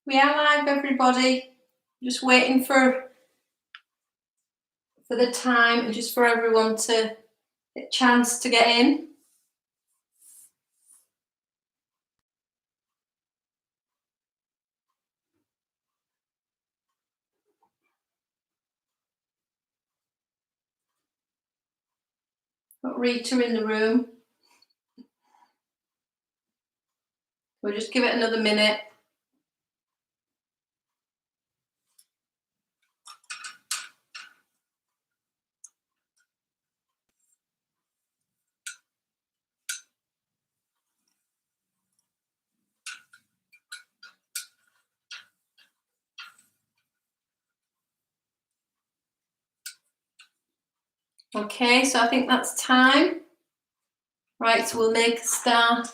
We are live, everybody. Just waiting for the time and just for everyone to get a chance to get in. Got Rita in the room. We'll just give it another minute. Okay, so I think that's time. Right, so we'll make a start.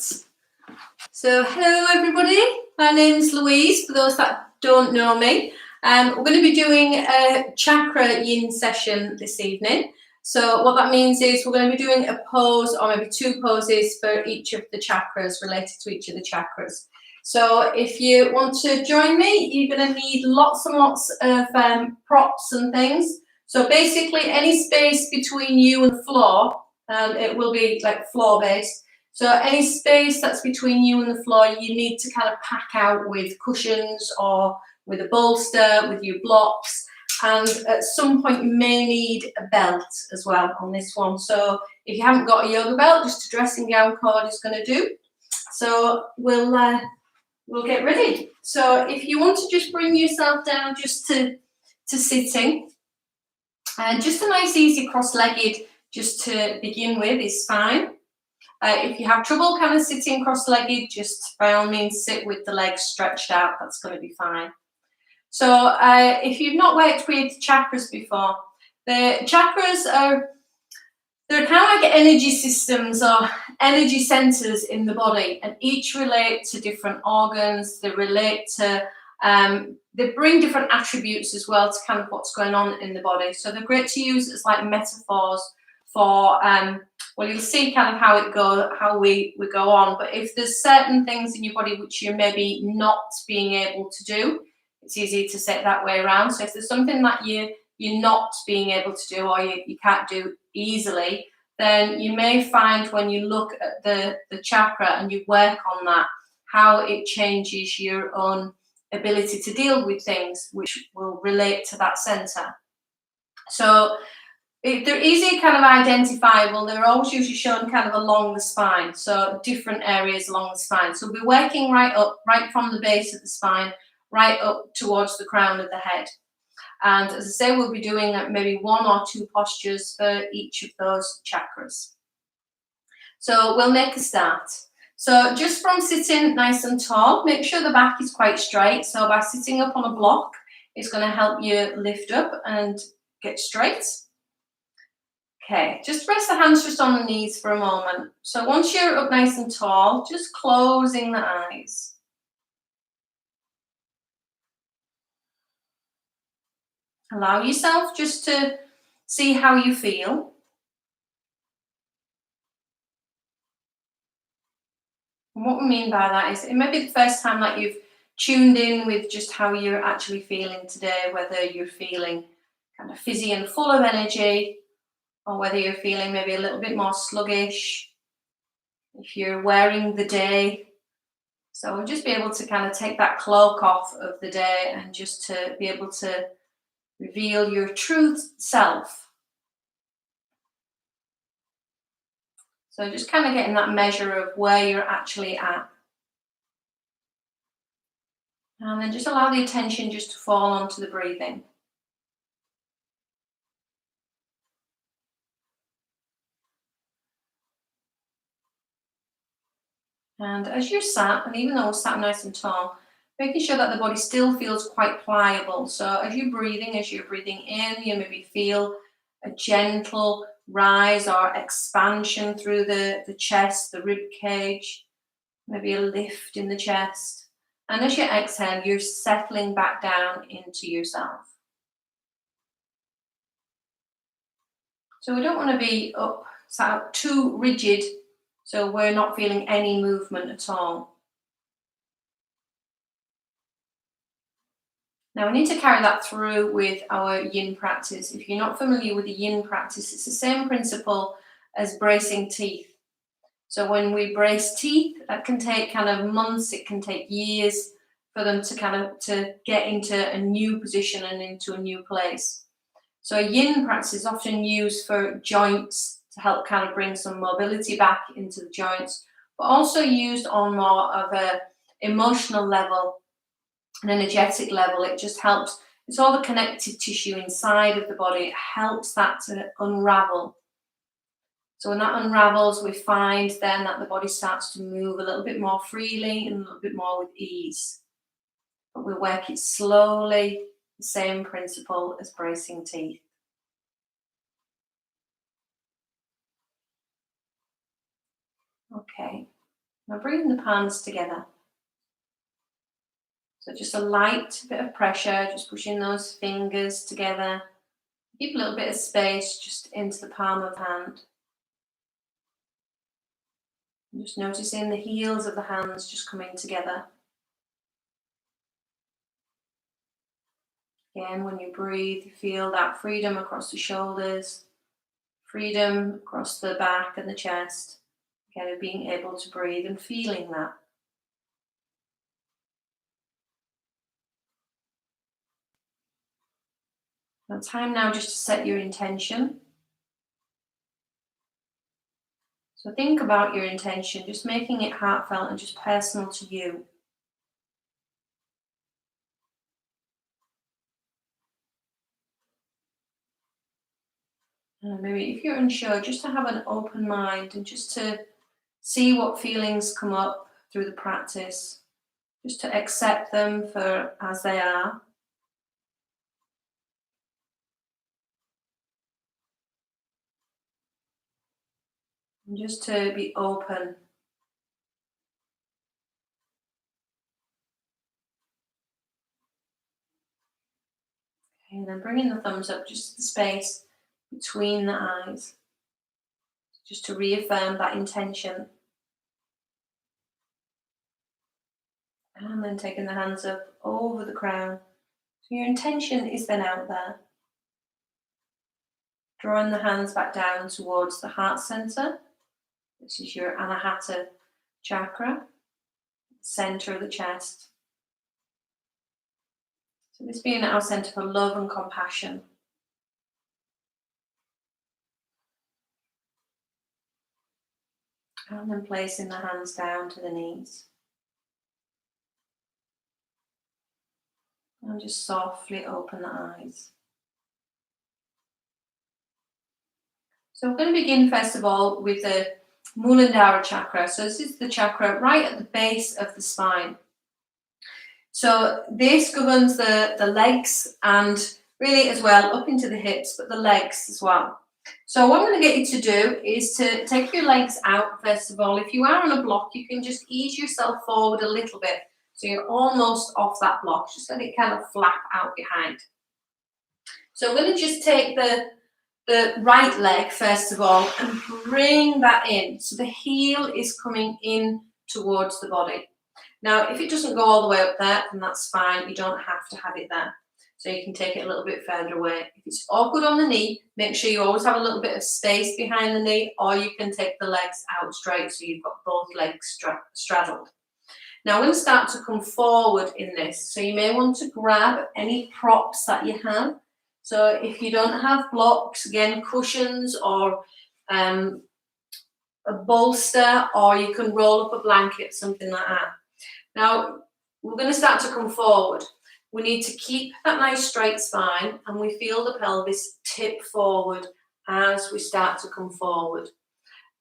So hello everybody, my name is Louise, for those that don't know me. We're going to be doing a Chakra Yin session this evening. So what that means is we're going to be doing a pose or maybe two poses for each of the chakras, related to each of the chakras. So if you want to join me, you're going to need lots and lots of props and things. So basically any space between you and the floor, it will be like floor based. So any space that's between you and the floor, you need to kind of pack out with cushions or with a bolster, with your blocks. And at some point you may need a belt as well on this one. So if you haven't got a yoga belt, just a dressing gown cord is going to do. So we'll get ready. So if you want to just bring yourself down just to sitting, just a nice easy cross-legged just to begin with is fine. If you have trouble kind of sitting cross-legged, just by all means sit with the legs stretched out. That's going to be fine. So if you've not worked with chakras before, the chakras they're kind of like energy systems or energy centers in the body, and each relate to different organs. They relate to, they bring different attributes as well to kind of what's going on in the body. So they're great to use as like metaphors for, well, you'll see kind of how we go on. But if there's certain things in your body which you're maybe not being able to do, it's easy to set that way around. So if there's something that you're not being able to do or you can't do easily, then you may find when you look at the chakra and you work on that, how it changes your own ability to deal with things which will relate to that center. So they're easy kind of identifiable. They're always usually shown kind of along the spine, so different areas along the spine. So we're working right up, right from the base of the spine, right up towards the crown of the head. And as I say, we'll be doing maybe one or two postures for each of those chakras. So we'll make a start. So just from sitting nice and tall, make sure the back is quite straight. So by sitting up on a block, it's going to help you lift up and get straight. Okay, just rest the hands just on the knees for a moment. So once you're up nice and tall, just closing the eyes. Allow yourself just to see how you feel. And what we mean by that is it may be the first time that you've tuned in with just how you're actually feeling today, whether you're feeling kind of fizzy and full of energy, or whether you're feeling maybe a little bit more sluggish, if you're wearing the day. So we'll just be able to kind of take that cloak off of the day and just to be able to reveal your true self. So just kind of getting that measure of where you're actually at. And then just allow the attention just to fall onto the breathing. And as you're sat, and even though we're sat nice and tall, making sure that the body still feels quite pliable. So as you're breathing in, you maybe feel a gentle rise or expansion through the chest, the rib cage, maybe a lift in the chest. And as you exhale, you're settling back down into yourself. So we don't want to be sat up too rigid, so we're not feeling any movement at all. Now we need to carry that through with our yin practice. If you're not familiar with the yin practice, it's the same principle as bracing teeth. So when we brace teeth, that can take kind of months, it can take years for them to get into a new position and into a new place. So a yin practice is often used for joints to help kind of bring some mobility back into the joints, but also used on more of a emotional level, an energetic level. It just helps. It's all the connective tissue inside of the body. It helps that to unravel. So when that unravels, we find then that the body starts to move a little bit more freely and a little bit more with ease. But we work it slowly, the same principle as bracing teeth. Okay, now bring the palms together. So just a light bit of pressure, just pushing those fingers together. Keep a little bit of space just into the palm of the hand. Just noticing the heels of the hands just coming together. Again, when you breathe, you feel that freedom across the shoulders, freedom across the back and the chest. Again, being able to breathe and feeling that. Now, time now just to set your intention. So think about your intention, just making it heartfelt and just personal to you. Maybe if you're unsure, just to have an open mind and just to see what feelings come up through the practice, just to accept them for as they are. And just to be open. Okay, and then bringing the thumbs up, just the space between the eyes, just to reaffirm that intention. And then taking the hands up over the crown. So your intention is then out there. Drawing the hands back down towards the heart center. This is your Anahata chakra, center of the chest. So this being our center for love and compassion. And then placing the hands down to the knees. And just softly open the eyes. So we're going to begin first of all with the Muladhara chakra. So this is the chakra right at the base of the spine. So this governs the legs and really as well up into the hips, but the legs as well. So what I'm going to get you to do is to take your legs out first of all. If you are on a block, you can just ease yourself forward a little bit. So you're almost off that block. Just let it kind of flap out behind. So I'm going to just take the right leg first of all and bring that in. So the heel is coming in towards the body. Now, if it doesn't go all the way up there, then that's fine. You don't have to have it there. So you can take it a little bit further away. If it's awkward on the knee, make sure you always have a little bit of space behind the knee, or you can take the legs out straight so you've got both legs straddled. Now, we're going to start to come forward in this. So you may want to grab any props that you have. So if you don't have blocks, again, cushions or a bolster, or you can roll up a blanket, something like that. Now, we're going to start to come forward. We need to keep that nice straight spine, and we feel the pelvis tip forward as we start to come forward.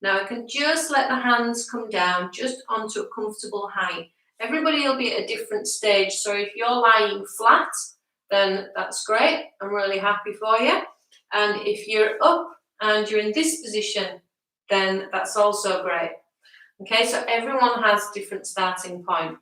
Now, I can just let the hands come down just onto a comfortable height. Everybody will be at a different stage. So if you're lying flat, then that's great. I'm really happy for you. And if you're up and you're in this position, then that's also great. Okay, so everyone has a different starting point.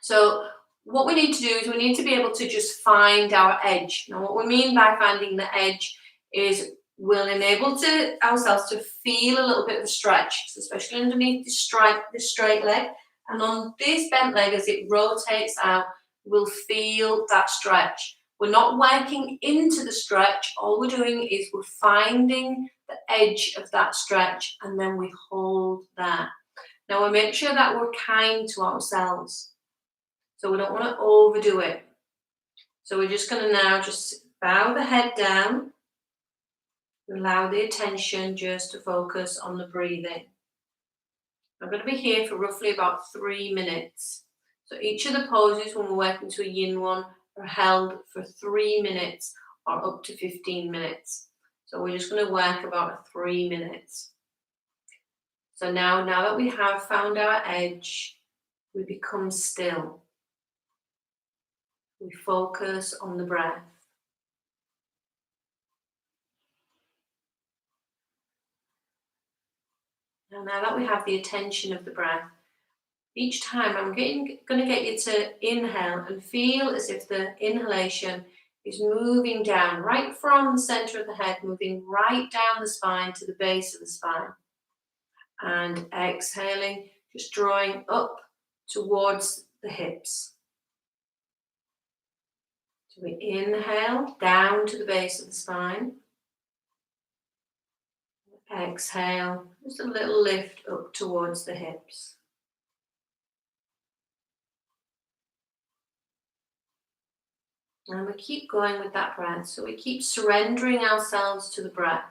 So what we need to do is we need to be able to just find our edge. Now, what we mean by finding the edge is we'll enable ourselves to feel a little bit of a stretch, so especially underneath the straight leg. And on this bent leg, as it rotates out, we'll feel that stretch. We're not working into the stretch. All we're doing is we're finding the edge of that stretch, and then we hold there. Now we make sure that we're kind to ourselves. So we don't want to overdo it. So we're just going to now just bow the head down. Allow the attention just to focus on the breathing. I'm going to be here for roughly about 3 minutes. So each of the poses when we're working to a yin one are held for 3 minutes or up to 15 minutes. So we're just going to work about 3 minutes. So now that we have found our edge, we become still. We focus on the breath. Now that we have the attention of the breath, each time I'm going to get you to inhale and feel as if the inhalation is moving down right from the center of the head, moving right down the spine to the base of the spine. And exhaling, just drawing up towards the hips. So we inhale down to the base of the spine. Exhale, just a little lift up towards the hips. And we keep going with that breath. So we keep surrendering ourselves to the breath.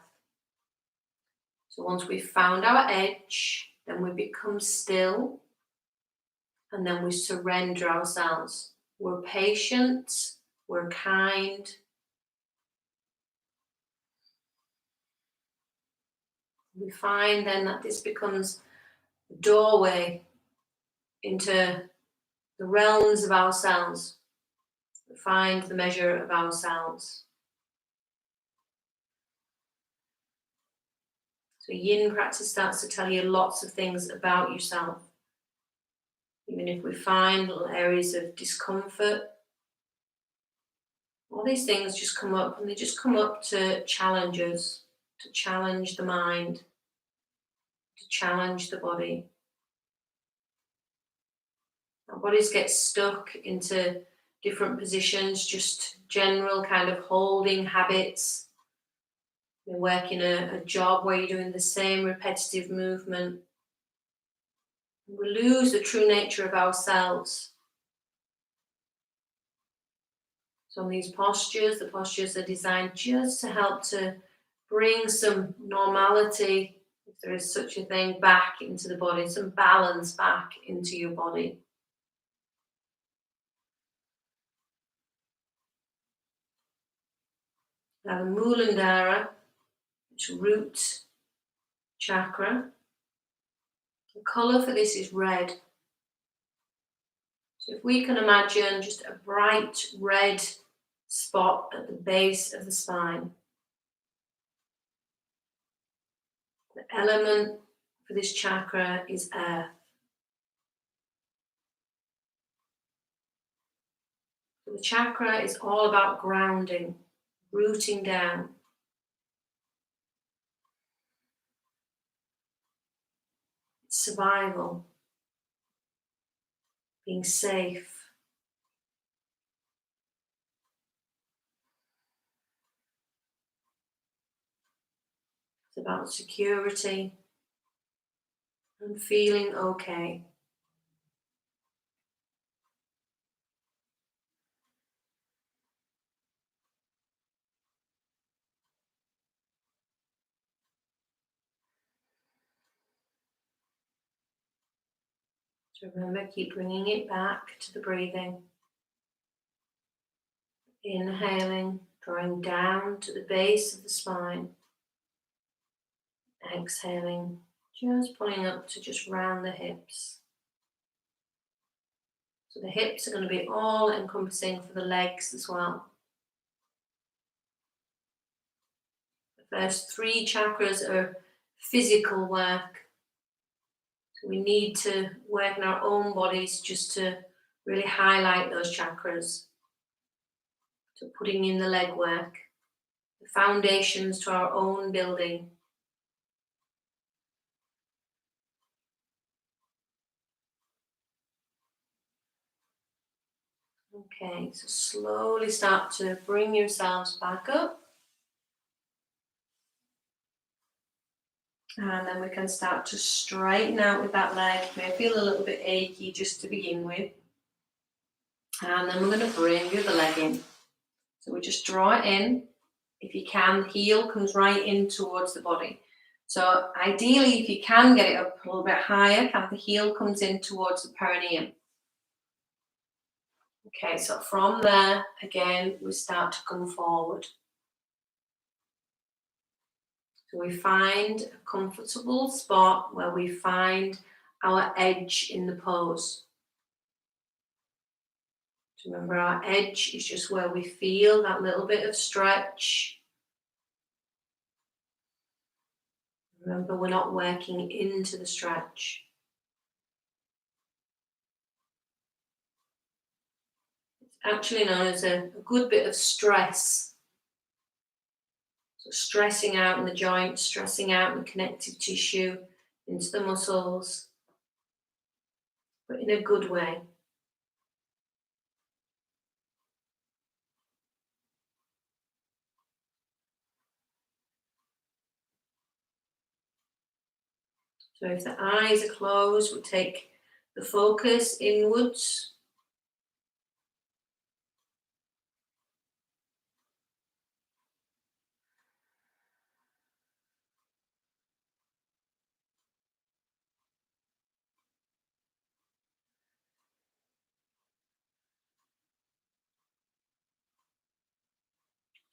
So once we've found our edge, then we become still. And then we surrender ourselves. We're patient. We're kind. We find then that this becomes a doorway into the realms of ourselves. We find the measure of ourselves. So yin practice starts to tell you lots of things about yourself. Even if we find little areas of discomfort, all these things just come up, and they just come up to challenge us, to challenge the mind, to challenge the body. Our bodies get stuck into different positions, just general kind of holding habits. You work in a job where you're doing the same repetitive movement. We lose the true nature of ourselves. So in these postures, the postures are designed just to help to bring some normality, if there is such a thing, back into the body, some balance back into your body. Now the Muladhara, which root chakra, the colour for this is red. So if we can imagine just a bright red spot at the base of the spine. The element for this chakra is earth. So the chakra is all about grounding, rooting down. It's survival, being safe. It's about security and feeling okay. So remember, keep bringing it back to the breathing. Inhaling, drawing down to the base of the spine. Exhaling, just pulling up to just round the hips. So the hips are going to be all encompassing for the legs as well. The first 3 chakras are physical work. So we need to work in our own bodies just to really highlight those chakras. So putting in the leg work, the foundations to our own building. And Okay, so slowly start to bring yourselves back up. And then we can start to straighten out with that leg. It may feel a little bit achy just to begin with. And then we're going to bring the other leg in. So we just draw it in. If you can, the heel comes right in towards the body. So ideally, if you can get it up a little bit higher, the heel comes in towards the perineum. Okay, so from there, again, we start to come forward. So we find a comfortable spot where we find our edge in the pose. So remember, our edge is just where we feel that little bit of stretch. Remember, we're not working into the stretch. It's actually known as a good bit of stress. So stressing out in the joint, stressing out in the connective tissue, into the muscles, but in a good way. So if the eyes are closed, we'll take the focus inwards.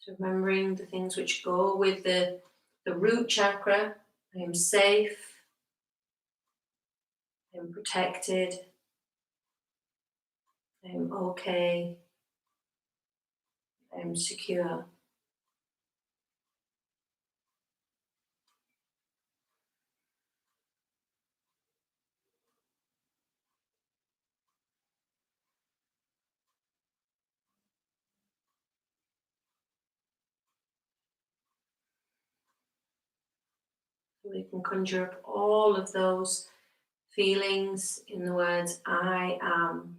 So remembering the things which go with the root chakra. I am safe. I am protected. I am okay. I am secure. We can conjure up all of those feelings in the words I am.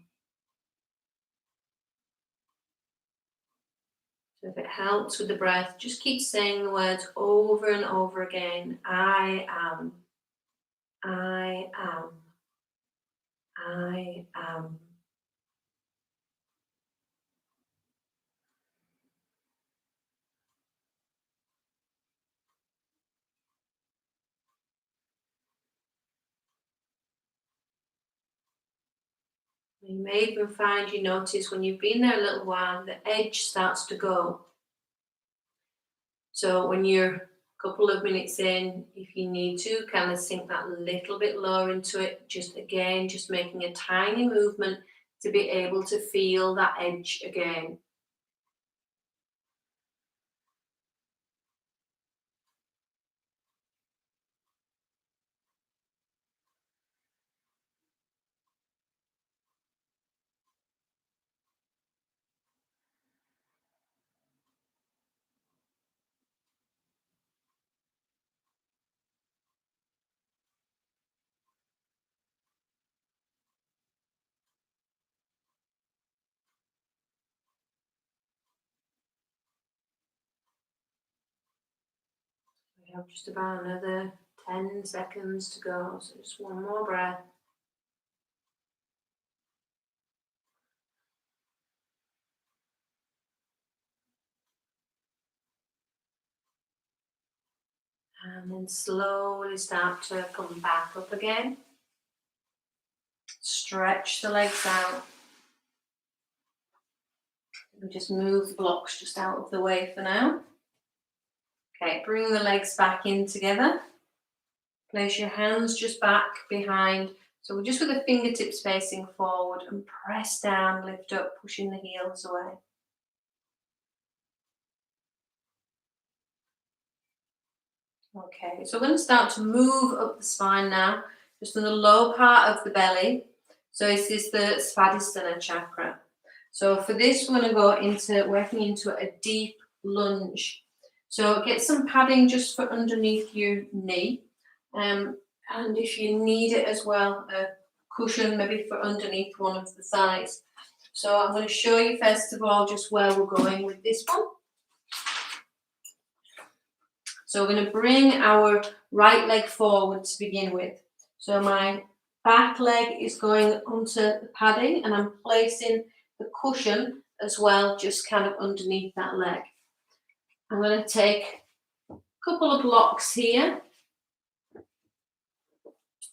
So if it helps with the breath, just keep saying the words over and over again. I am. I am. I am. You may even find you notice when you've been there a little while, the edge starts to go. So when you're a couple of minutes in, if you need to, kind of sink that little bit lower into it. Just making a tiny movement to be able to feel that edge again. We have just about another 10 seconds to go, so just one more breath. And then slowly start to come back up again. Stretch the legs out. We just move the blocks just out of the way for now. Okay, bring the legs back in together. Place your hands just back behind. So we're just with the fingertips facing forward and press down, lift up, pushing the heels away. Okay, so we're going to start to move up the spine now, just in the low part of the belly. So this is the Svadhisthana chakra. So for this, we're going to go working into a deep lunge. So get some padding just for underneath your knee. And if you need it as well, a cushion maybe for underneath one of the thighs. So I'm going to show you first of all just where we're going with this one. So we're going to bring our right leg forward to begin with. So my back leg is going onto the padding and I'm placing the cushion as well, just kind of underneath that leg. I'm going to take a couple of blocks here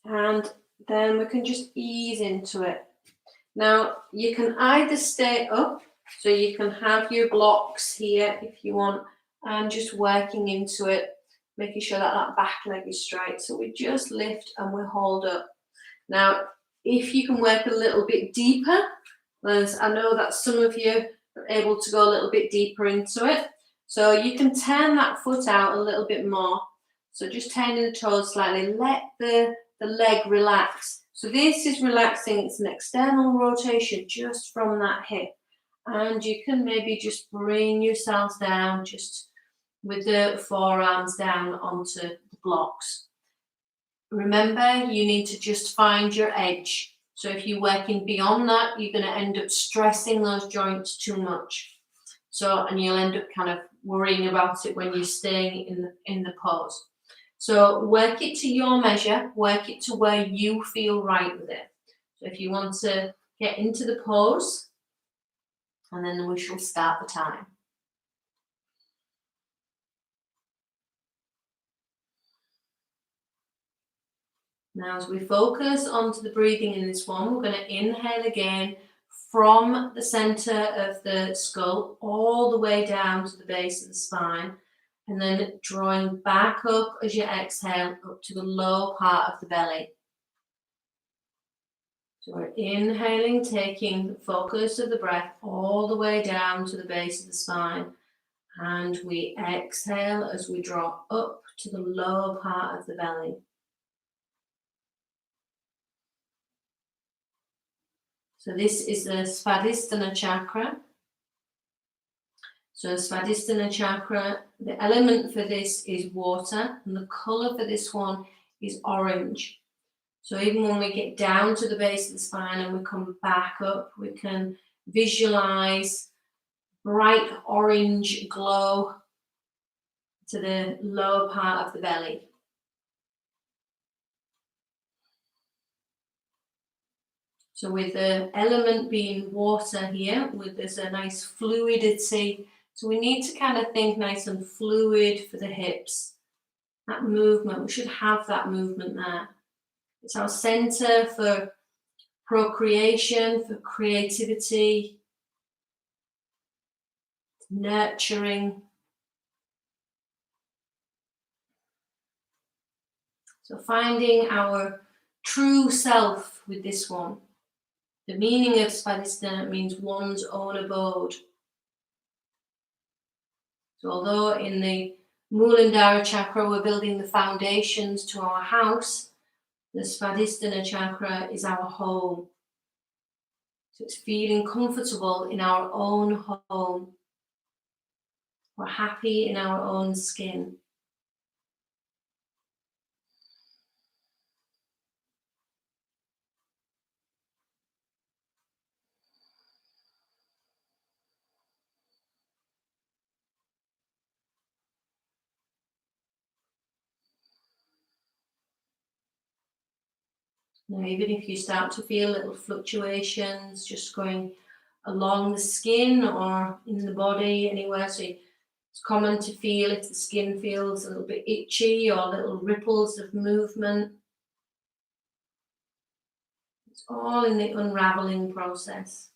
and then we can just ease into it. Now you can either stay up, so you can have your blocks here if you want, and just working into it, making sure that that back leg is straight. So we just lift and we hold up. Now, if you can work a little bit deeper, as I know that some of you are able to go a little bit deeper into it, so you can turn that foot out a little bit more. So just turning the toes slightly, let the leg relax. So this is relaxing, it's an external rotation just from that hip. And you can maybe just bring yourselves down just with the forearms down onto the blocks. Remember, you need to just find your edge. So if you're working beyond that, you're going to end up stressing those joints too much. So, and you'll end up kind of worrying about it when you're staying in the pose. So work it to your measure, work it to where you feel right with it. So if you want to get into the pose, and then we shall start the time. Now as we focus onto the breathing in this one, we're going to inhale again from the center of the skull all the way down to the base of the spine. And then drawing back up as you exhale up to the low part of the belly. So we're inhaling, taking the focus of the breath all the way down to the base of the spine. And we exhale as we draw up to the lower part of the belly. So this is the Svadhisthana chakra. So Svadhisthana chakra, the element for this is water, and the color for this one is orange. So even when we get down to the base of the spine and we come back up, we can visualize bright orange glow to the lower part of the belly. So with the element being water here, there's a nice fluidity. So we need to kind of think nice and fluid for the hips. That movement, we should have that movement there. It's our center for procreation, for creativity, nurturing. So finding our true self with this one. The meaning of Svadhisthana means one's own abode. So although in the Muladhara chakra we're building the foundations to our house, the Svadhisthana chakra is our home. So it's feeling comfortable in our own home. We're happy in our own skin. Now, even if you start to feel little fluctuations just going along the skin or in the body anywhere, so it's common to feel if the skin feels a little bit itchy or little ripples of movement. It's all in the unraveling process.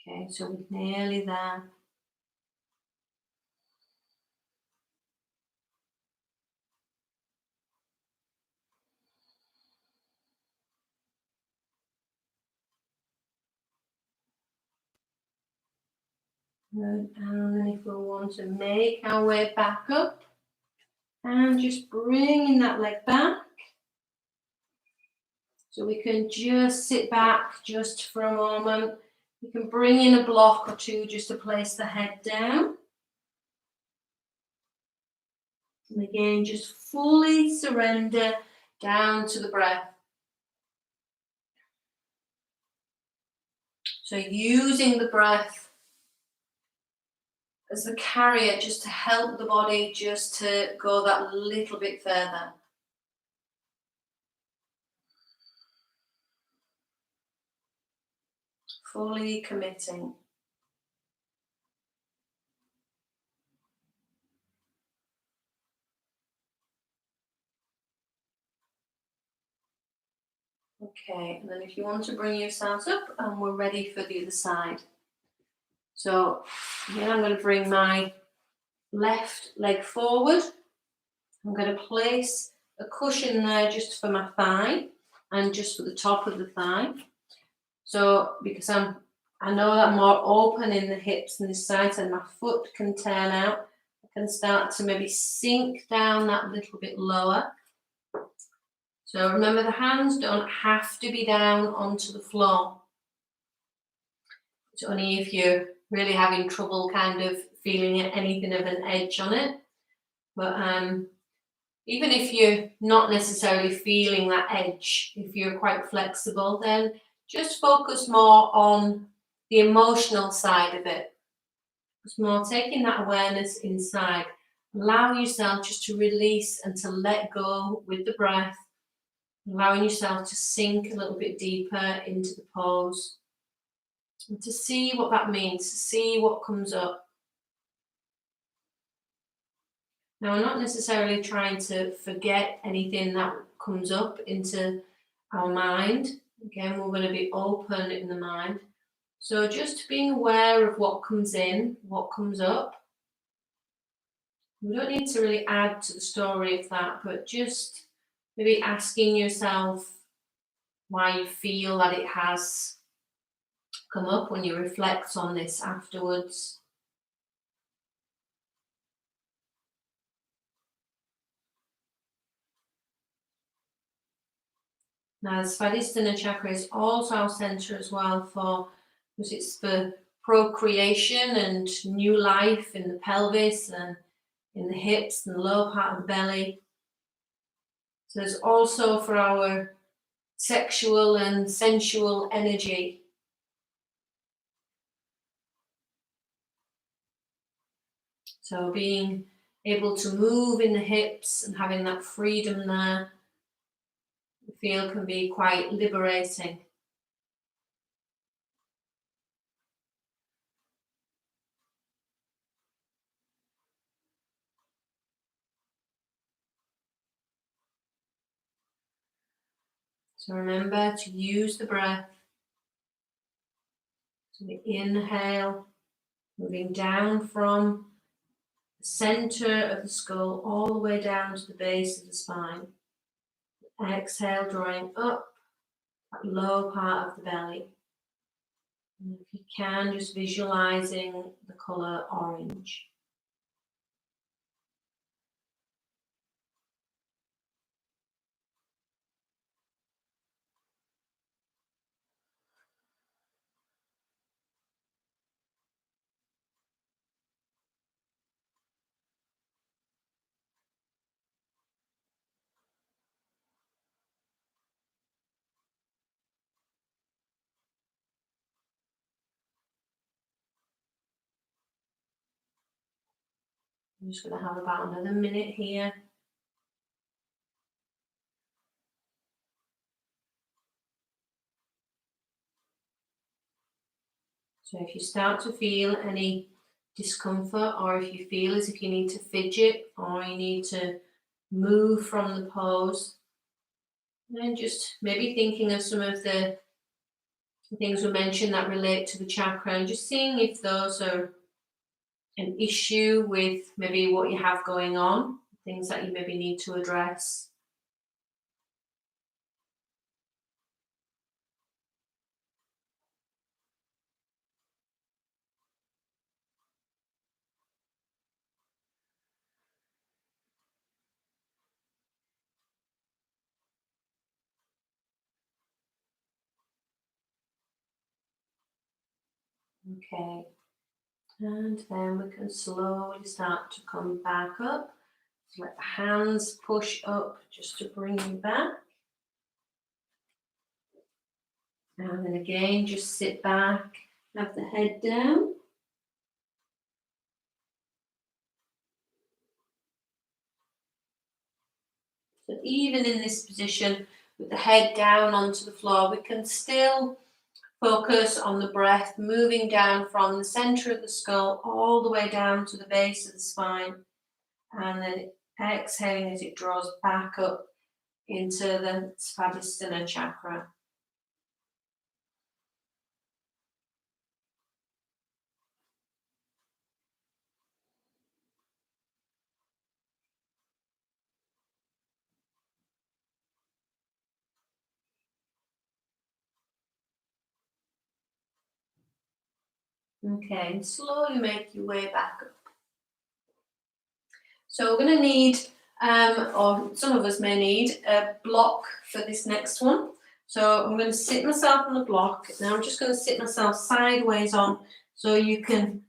Okay, so we're nearly there. Good. And then if we want to make our way back up, and just bringing that leg back. So we can just sit back just for a moment. We can bring in a block or two just to place the head down. And again, just fully surrender down to the breath. So using the breath as the carrier just to help the body just to go that little bit further. Fully committing. Okay, and then if you want to bring yourselves up, and we're ready for the other side. So again, I'm going to bring my left leg forward. I'm going to place a cushion there just for my thigh and just for the top of the thigh. So because I know that I'm more open in the hips and this side, and my foot can turn out, I can start to maybe sink down that little bit lower. So remember, the hands don't have to be down onto the floor. It's only if you're really having trouble kind of feeling anything of an edge on it. But even if you're not necessarily feeling that edge, if you're quite flexible, then just focus more on the emotional side of it. It's more taking that awareness inside. Allow yourself just to release and to let go with the breath. Allowing yourself to sink a little bit deeper into the pose. And to see what that means, to see what comes up. Now, we're not necessarily trying to forget anything that comes up into our mind. Again, we're going to be open in the mind. So just being aware of what comes in, what comes up. We don't need to really add to the story of that, but just maybe asking yourself why you feel that it has come up when you reflect on this afterwards. Now, the Svadhisthana chakra is also our center as well because it's for procreation and new life in the pelvis and in the hips and the lower part of the belly. So it's also for our sexual and sensual energy. So being able to move in the hips and having that freedom there, I feel can be quite liberating. So remember to use the breath. So we inhale, moving down from the center of the skull all the way down to the base of the spine. Exhale, drawing up that low part of the belly. And if you can, just visualizing the color orange. I'm just going to have about another minute here. So if you start to feel any discomfort, or if you feel as if you need to fidget or you need to move from the pose, then just maybe thinking of some of the things we mentioned that relate to the chakra and just seeing if those are an issue with maybe what you have going on, things that you maybe need to address. Okay, and then we can slowly start to come back up. So let the hands push up just to bring you back. And then again, just sit back, have the head down. So even in this position, with the head down onto the floor, we can still focus on the breath, moving down from the center of the skull all the way down to the base of the spine. And then exhaling as it draws back up into the Svadhisthana chakra. Okay, and slowly make your way back up. So we're going to need, or some of us may need, a block for this next one. So I'm going to sit myself on the block. Now I'm just going to sit myself sideways on so you can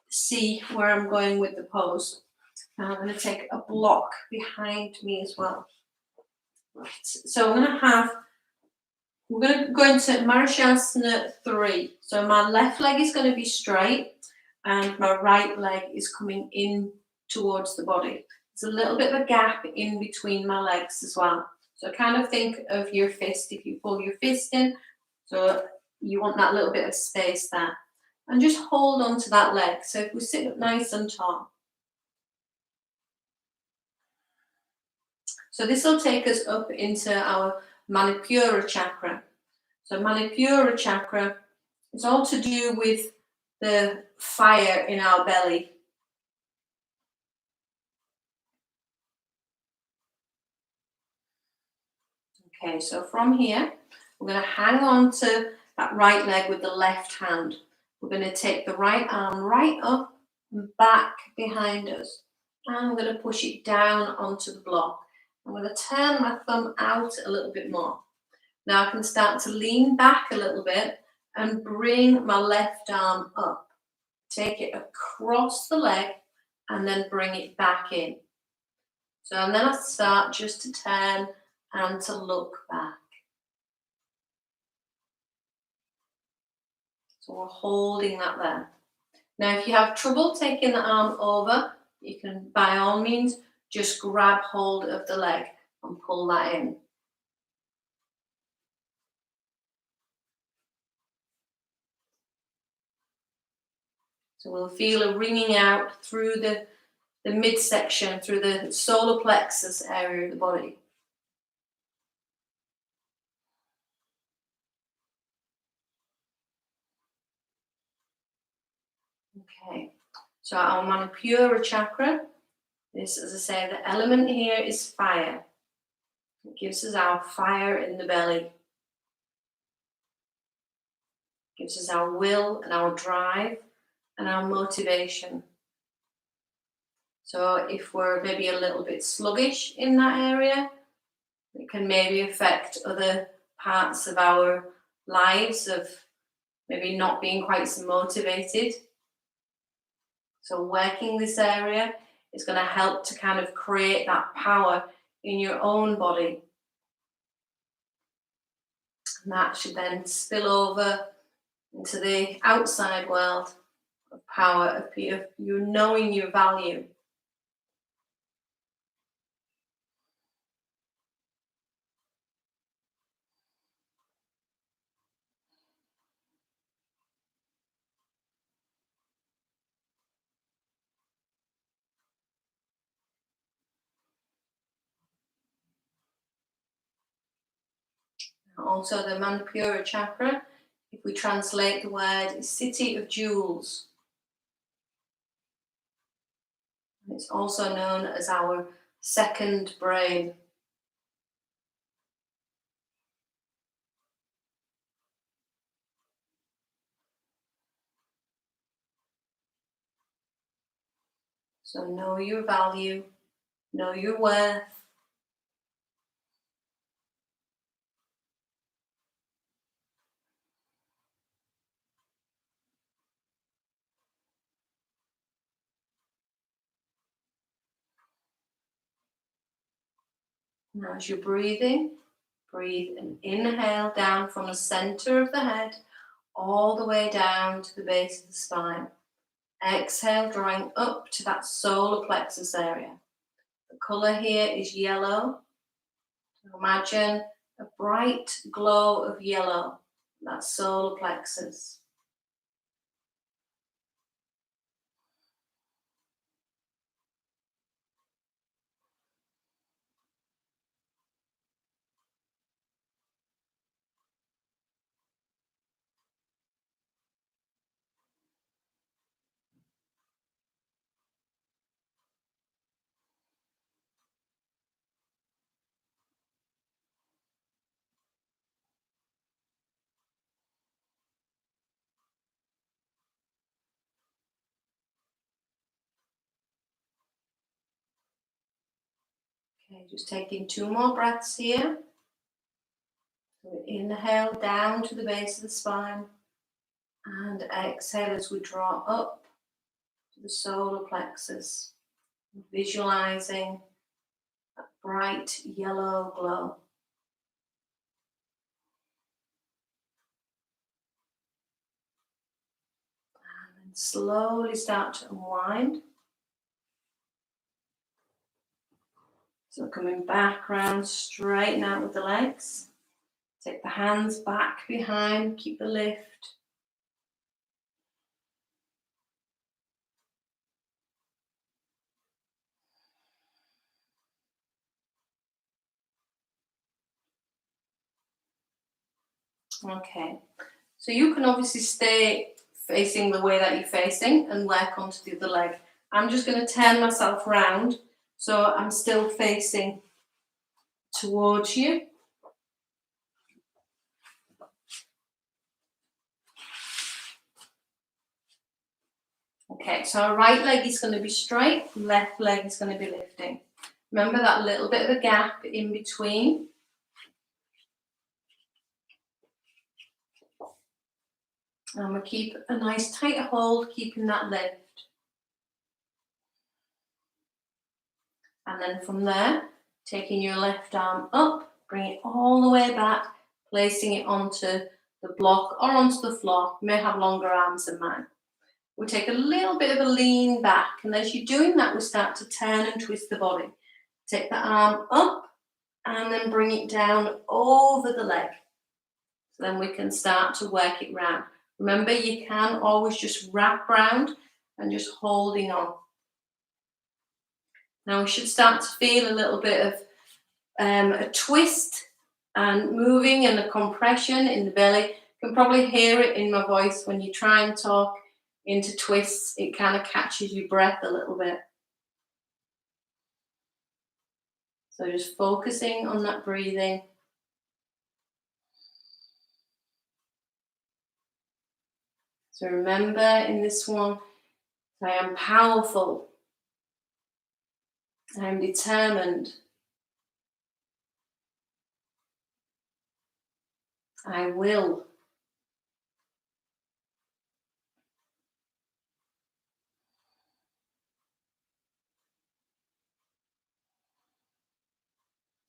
see where I'm going with the pose. Now I'm going to take a block behind me as well. Right. So we're going to go into Marshasana 3. So my left leg is going to be straight and my right leg is coming in towards the body. There's a little bit of a gap in between my legs as well. So kind of think of your fist. If you pull your fist in, so you want that little bit of space there. And just hold on to that leg. So if we sit up nice and tall. So this will take us up into our Manipura chakra. So Manipura chakra is all to do with the fire in our belly. Okay, so from here, we're going to hang on to that right leg with the left hand. We're going to take the right arm right up and back behind us. And we're going to push it down onto the block. I'm going to turn my thumb out a little bit more. Now I can start to lean back a little bit and bring my left arm up. Take it across the leg and then bring it back in. So and then I start just to turn and to look back. So we're holding that there. Now if you have trouble taking the arm over, you can by all means just grab hold of the leg and pull that in. So we'll feel a ringing out through the midsection, through the solar plexus area of the body. Okay, so our Manipura chakra, this, as I say, the element here is fire. It gives us our fire in the belly. It gives us our will and our drive and our motivation. So if we're maybe a little bit sluggish in that area, it can maybe affect other parts of our lives of maybe not being quite so motivated. So working this area is going to help to kind of create that power in your own body. And that should then spill over into the outside world of power, of you knowing your value. Also the Manipura chakra, if we translate the word, is city of jewels. It's also known as our second brain. So know your value, know your worth. Now as you're breathing, breathe and inhale down from the center of the head all the way down to the base of the spine. Exhale, drawing up to that solar plexus area. The color here is yellow. Imagine a bright glow of yellow, that solar plexus. Okay, just taking 2 more breaths here. So we inhale down to the base of the spine and exhale as we draw up to the solar plexus, visualizing a bright yellow glow. And then slowly start to unwind. So coming back round, straighten out with the legs. Take the hands back behind, keep the lift. Okay, so you can obviously stay facing the way that you're facing and work onto the other leg. I'm just going to turn myself round so I'm still facing towards you. Okay, so our right leg is going to be straight, left leg is going to be lifting. Remember that little bit of a gap in between. And we'll keep a nice tight hold, keeping that lift. And then from there, taking your left arm up, bring it all the way back, placing it onto the block or onto the floor. You may have longer arms than mine. We'll take a little bit of a lean back, and as you're doing that, we start to turn and twist the body. Take the arm up and then bring it down over the leg. So then we can start to work it round. Remember, you can always just wrap round and just holding on. Now we should start to feel a little bit of a twist and moving and a compression in the belly. You can probably hear it in my voice when you try and talk into twists. It kind of catches your breath a little bit. So just focusing on that breathing. So remember in this one, I am powerful. I am determined. I will.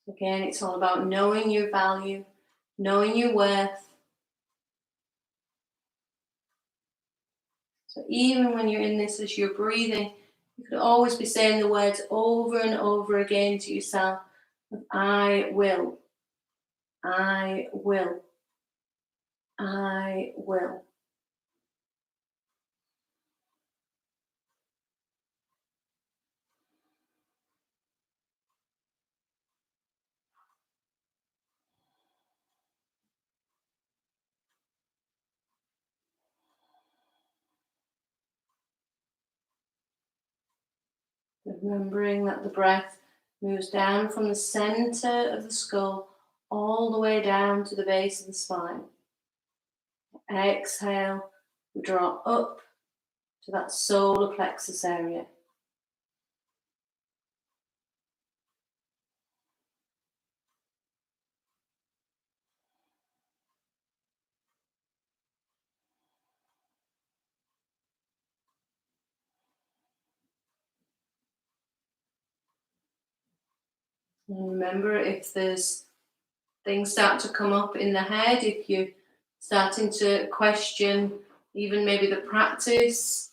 Again, it's all about knowing your value, knowing your worth. So even when you're in this, as you're breathing, you could always be saying the words over and over again to yourself. I will. I will. I will. Remembering that the breath moves down from the center of the skull all the way down to the base of the spine. Exhale, we draw up to that solar plexus area. And remember, if there's things start to come up in the head, if you're starting to question even maybe the practice,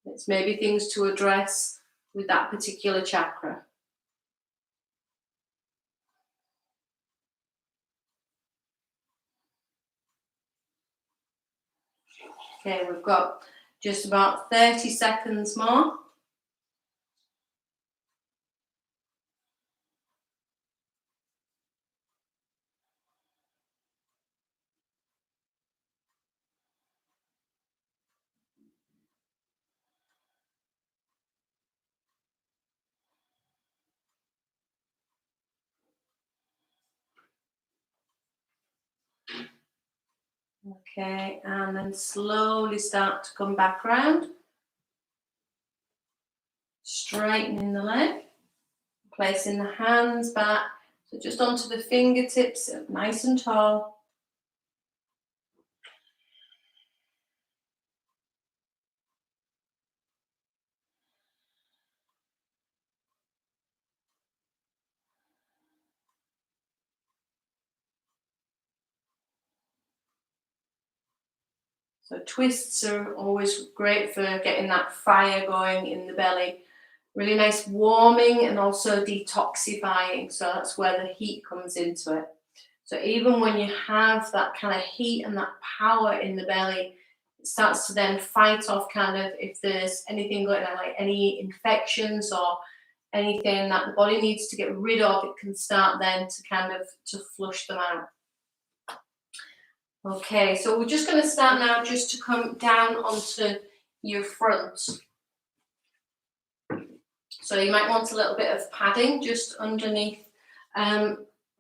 it's maybe things to address with that particular chakra. Okay, we've got just about 30 seconds more. Okay, and then slowly start to come back round. Straightening the leg, placing the hands back, so just onto the fingertips, nice and tall. So twists are always great for getting that fire going in the belly. Really nice warming and also detoxifying. So that's where the heat comes into it. So even when you have that kind of heat and that power in the belly, it starts to then fight off kind of if there's anything going on, like any infections or anything that the body needs to get rid of, it can start then to kind of to flush them out. Okay, so we're just going to start now just to come down onto your front. So you might want a little bit of padding just underneath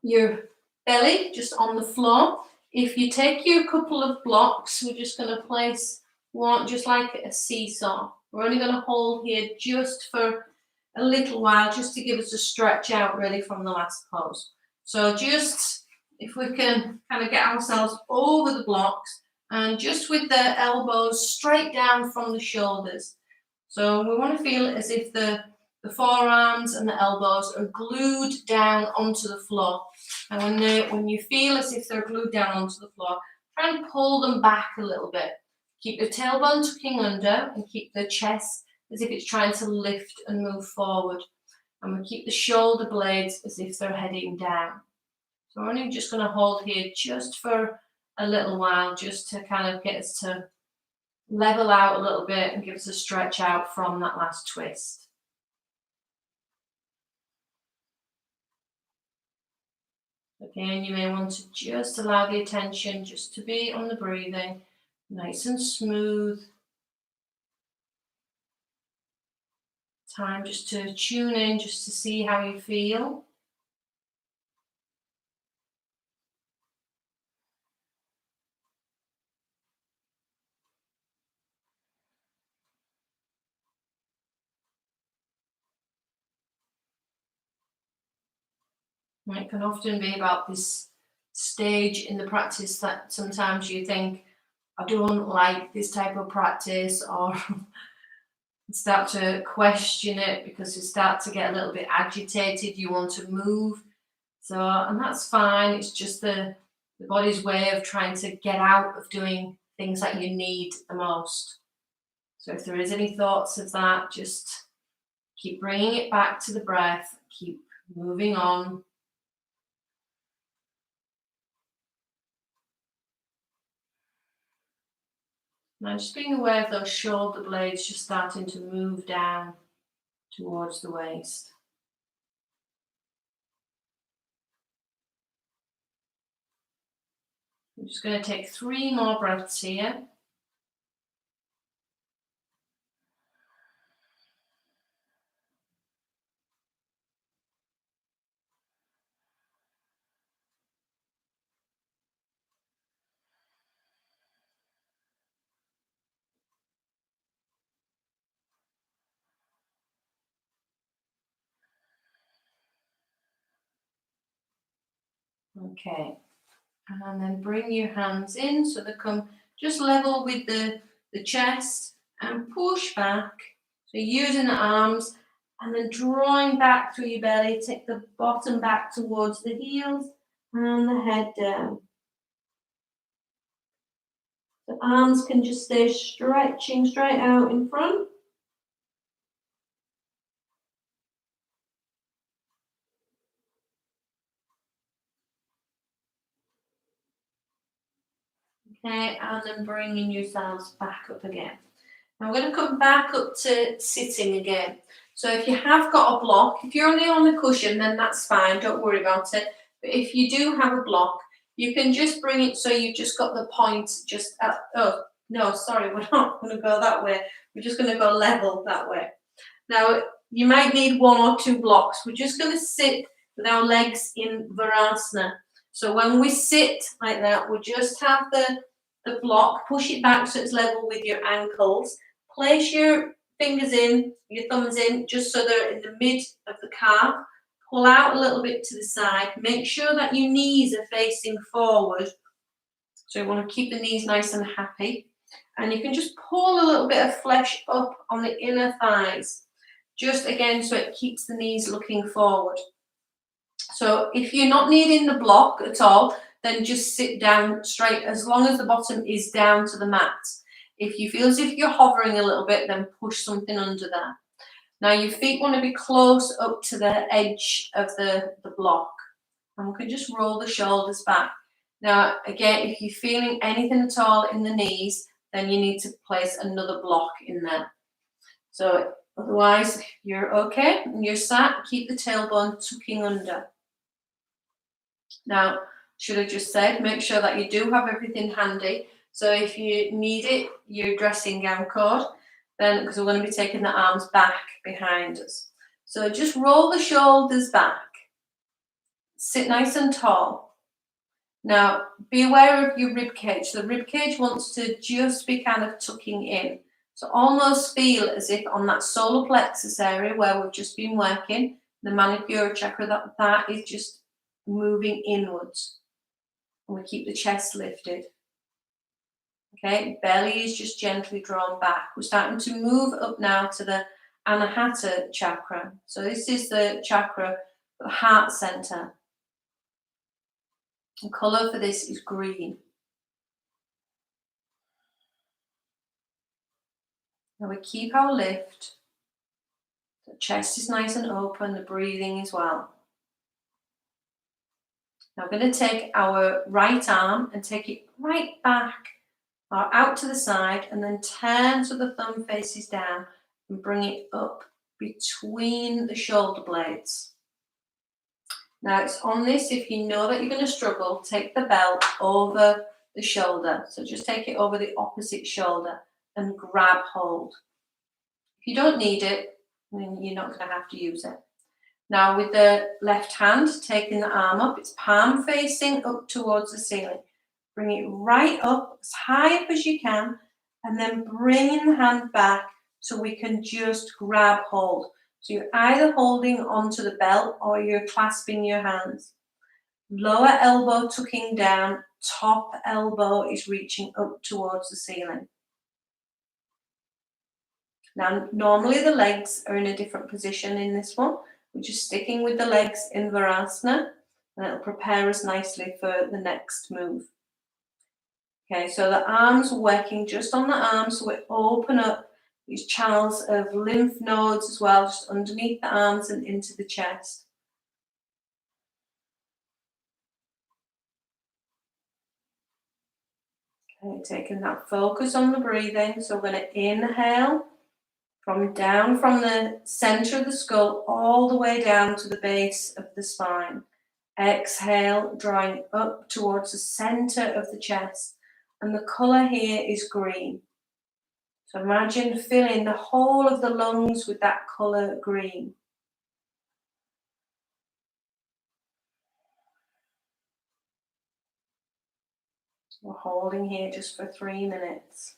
your belly, just on the floor. If you take your couple of blocks, we're just going to place one just like a seesaw. We're only going to hold here just for a little while, just to give us a stretch out really from the last pose. So just if we can kind of get ourselves over the blocks and just with the elbows straight down from the shoulders. So we want to feel as if the forearms and the elbows are glued down onto the floor. And when you feel as if they're glued down onto the floor, try and pull them back a little bit. Keep the tailbone tucking under and keep the chest as if it's trying to lift and move forward. And we keep the shoulder blades as if they're heading down. So we're only just going to hold here just for a little while, just to kind of get us to level out a little bit and give us a stretch out from that last twist. Again, you may want to just allow the attention just to be on the breathing, nice and smooth. Time just to tune in, just to see how you feel. It can often be about this stage in the practice that sometimes you think, I don't like this type of practice, or start to question it because you start to get a little bit agitated, you want to move. So, and that's fine, it's just the body's way of trying to get out of doing things that you need the most. So if there is any thoughts of that, just keep bringing it back to the breath, keep moving on. Now just being aware of those shoulder blades just starting to move down towards the waist. I'm just going to take 3 more breaths here. Okay, and then bring your hands in so they come just level with the chest and push back. So using the arms And then drawing back through your belly, take the bottom back towards the heels and the head down. The arms can just stay stretching straight out in front. Okay, and then bringing yourselves back up again. Now we're going to come back up to sitting again. So if you have got a block, if you're only on the cushion, then that's fine, don't worry about it. But if you do have a block, you can just bring it so you've just got the point just at, oh, no, sorry, we're not going to go that way. We're just going to go level that way. Now, you might need 1 or 2 blocks. We're just going to sit with our legs in Virasana. So when we sit like that, we just have the block, push it back so it's level with your ankles. Place your fingers in, your thumbs in, just so they're in the mid of the calf. Pull out a little bit to the side. Make sure that your knees are facing forward. So you want to keep the knees nice and happy. And you can just pull a little bit of flesh up on the inner thighs. Just again, so it keeps the knees looking forward. So if you're not needing the block at all, then just sit down straight as long as the bottom is down to the mat. If you feel as if you're hovering a little bit, then push something under there. Now your feet want to be close up to the edge of the block. And we can just roll the shoulders back. Now, again, if you're feeling anything at all in the knees, then you need to place another block in there. So otherwise, you're okay and you're sat, keep the tailbone tucking under. Now, should have just said, make sure that you do have everything handy. So if you need it, your dressing gown cord, then because we're going to be taking the arms back behind us. So just roll the shoulders back. Sit nice and tall. Now, be aware of your rib cage. The rib cage wants to just be kind of tucking in. So almost feel as if on that solar plexus area where we've just been working, the Manipura chakra, that is just moving inwards. And we keep the chest lifted. Okay, belly is just gently drawn back. We're starting to move up now to the Anahata chakra. So this is the chakra, the heart center. The colour for this is green. Now we keep our lift. The chest is nice and open, the breathing as well. Now we're going to take our right arm and take it right back or out to the side and then turn so the thumb faces down and bring it up between the shoulder blades. Now it's on this, if you know that you're going to struggle, take the belt over the shoulder. So just take it over the opposite shoulder and grab hold. If you don't need it, then you're not going to have to use it. Now with the left hand, taking the arm up, it's palm facing up towards the ceiling. Bring it right up, as high up as you can, and then bringing the hand back so we can just grab hold. So you're either holding onto the belt or you're clasping your hands. Lower elbow tucking down, top elbow is reaching up towards the ceiling. Now, normally the legs are in a different position in this one. We're just sticking with the legs in Virasana, and it'll prepare us nicely for the next move. Okay, so the arms, working just on the arms, so we open up these channels of lymph nodes as well, just underneath the arms and into the chest. Okay, taking that focus on the breathing, so we're going to inhale from the center of the skull all the way down to the base of the spine. Exhale, drawing up towards the center of the chest. And the color here is green. So imagine filling the whole of the lungs with that color green. We're holding here just for 3 minutes.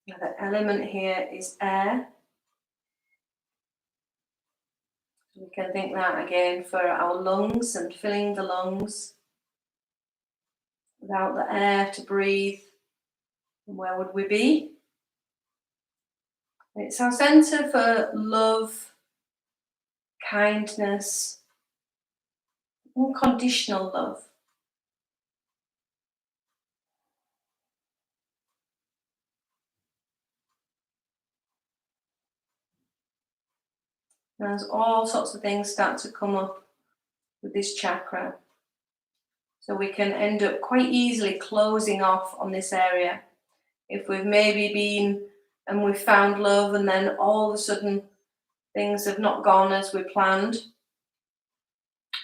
Now the element here is air. We can think that again for our lungs and filling the lungs. Without the air to breathe, where would we be? It's our center for love, kindness, unconditional love. And as all sorts of things start to come up with this chakra, so we can end up quite easily closing off on this area. If we've maybe been and we've found love and then all of a sudden things have not gone as we planned,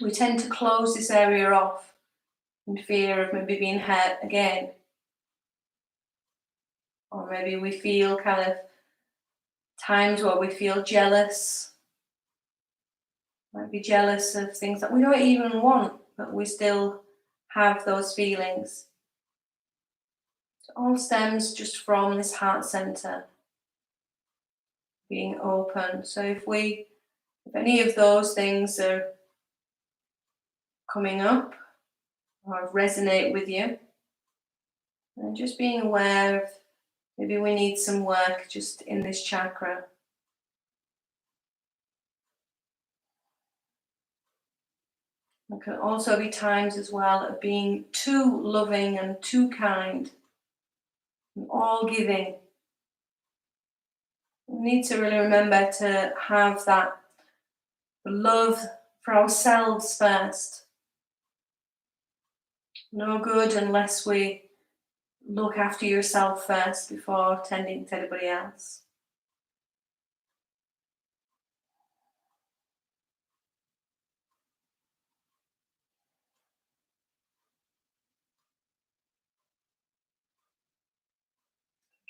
we tend to close this area off in fear of maybe being hurt again. Or maybe we feel kind of times where we feel jealous. Might be jealous of things that we don't even want, but we still have those feelings. It all stems just from this heart center being open. So if any of those things are coming up or resonate with you, and just being aware of maybe we need some work just in this chakra. There can also be times as well of being too loving and too kind and all giving. We need to really remember to have that love for ourselves first. No good unless we look after yourself first before tending to anybody else.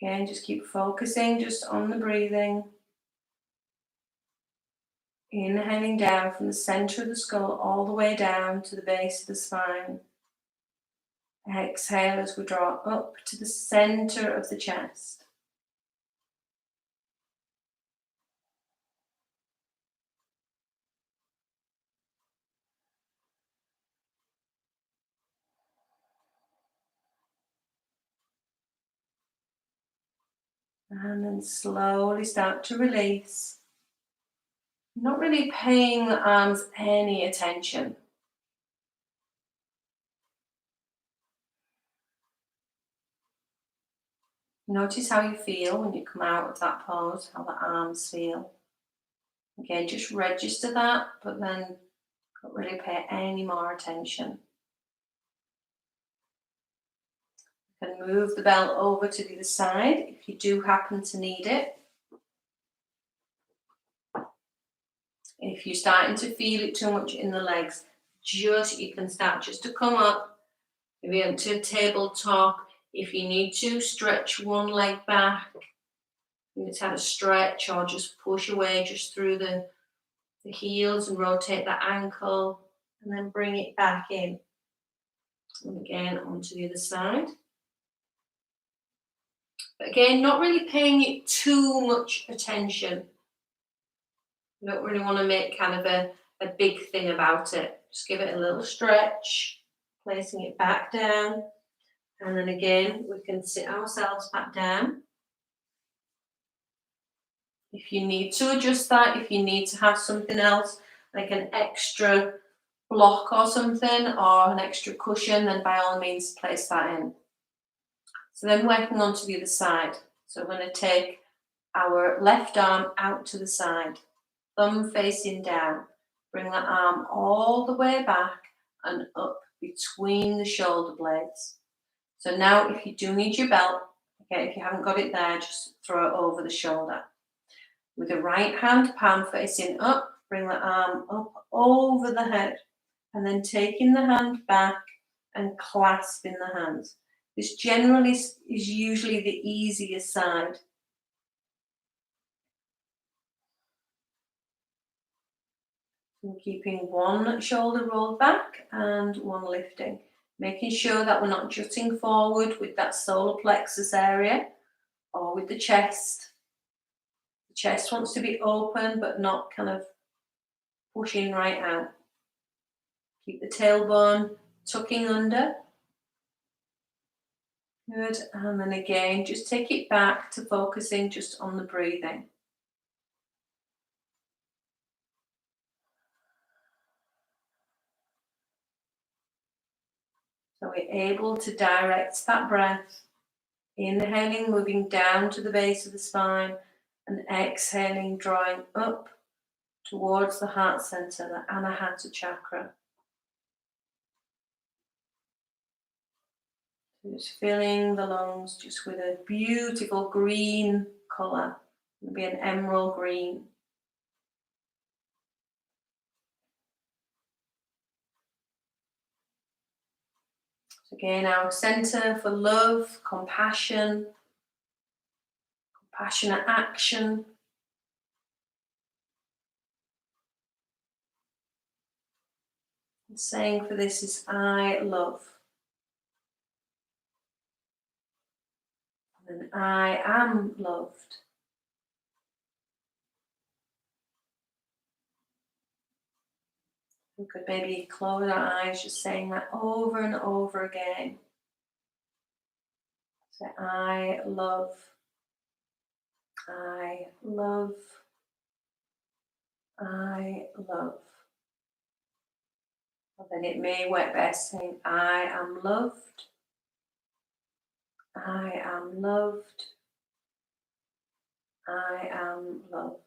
Again, just keep focusing just on the breathing. Inhaling down from the center of the skull all the way down to the base of the spine. Exhale as we draw up to the center of the chest. And then slowly start to release. Not really paying the arms any attention. Notice how you feel when you come out of that pose, how the arms feel. Again, just register that, but then don't really pay any more attention. You can move the belt over to the other side if you do happen to need it. If you're starting to feel it too much in the legs, you can start just to come up, maybe into a tabletop. If you need to, stretch one leg back. You need to have a stretch or just push away just through the heels and rotate that ankle and then bring it back in. And again, onto the other side. But again, not really paying it too much attention. You don't really want to make kind of a big thing about it. Just give it a little stretch, placing it back down. And then again, we can sit ourselves back down. If you need to adjust that, if you need to have something else, like an extra block or something, or an extra cushion, then by all means place that in. So then working on to the other side. So we're going to take our left arm out to the side, thumb facing down. Bring that arm all the way back and up between the shoulder blades. So now if you do need your belt, okay, if you haven't got it there, just throw it over the shoulder. With the right hand, palm facing up, bring the arm up over the head, and then taking the hand back and clasping the hands. This generally is usually the easiest side. And keeping one shoulder rolled back and one lifting. Making sure that we're not jutting forward with that solar plexus area or with the chest. The chest wants to be open but not kind of pushing right out. Keep the tailbone tucking under. Good, and then again, just take it back to focusing just on the breathing. So we're able to direct that breath, inhaling, moving down to the base of the spine, and exhaling, drawing up towards the heart center, the Anahata chakra. Just filling the lungs just with a beautiful green color. It'll be an emerald green. So again, our center for love, compassion, compassionate action. The saying for this is I love. And I am loved. We could maybe close our eyes just saying that over and over again. Say, I love. I love. I love. And then it may work best saying, I am loved. I am loved. I am loved.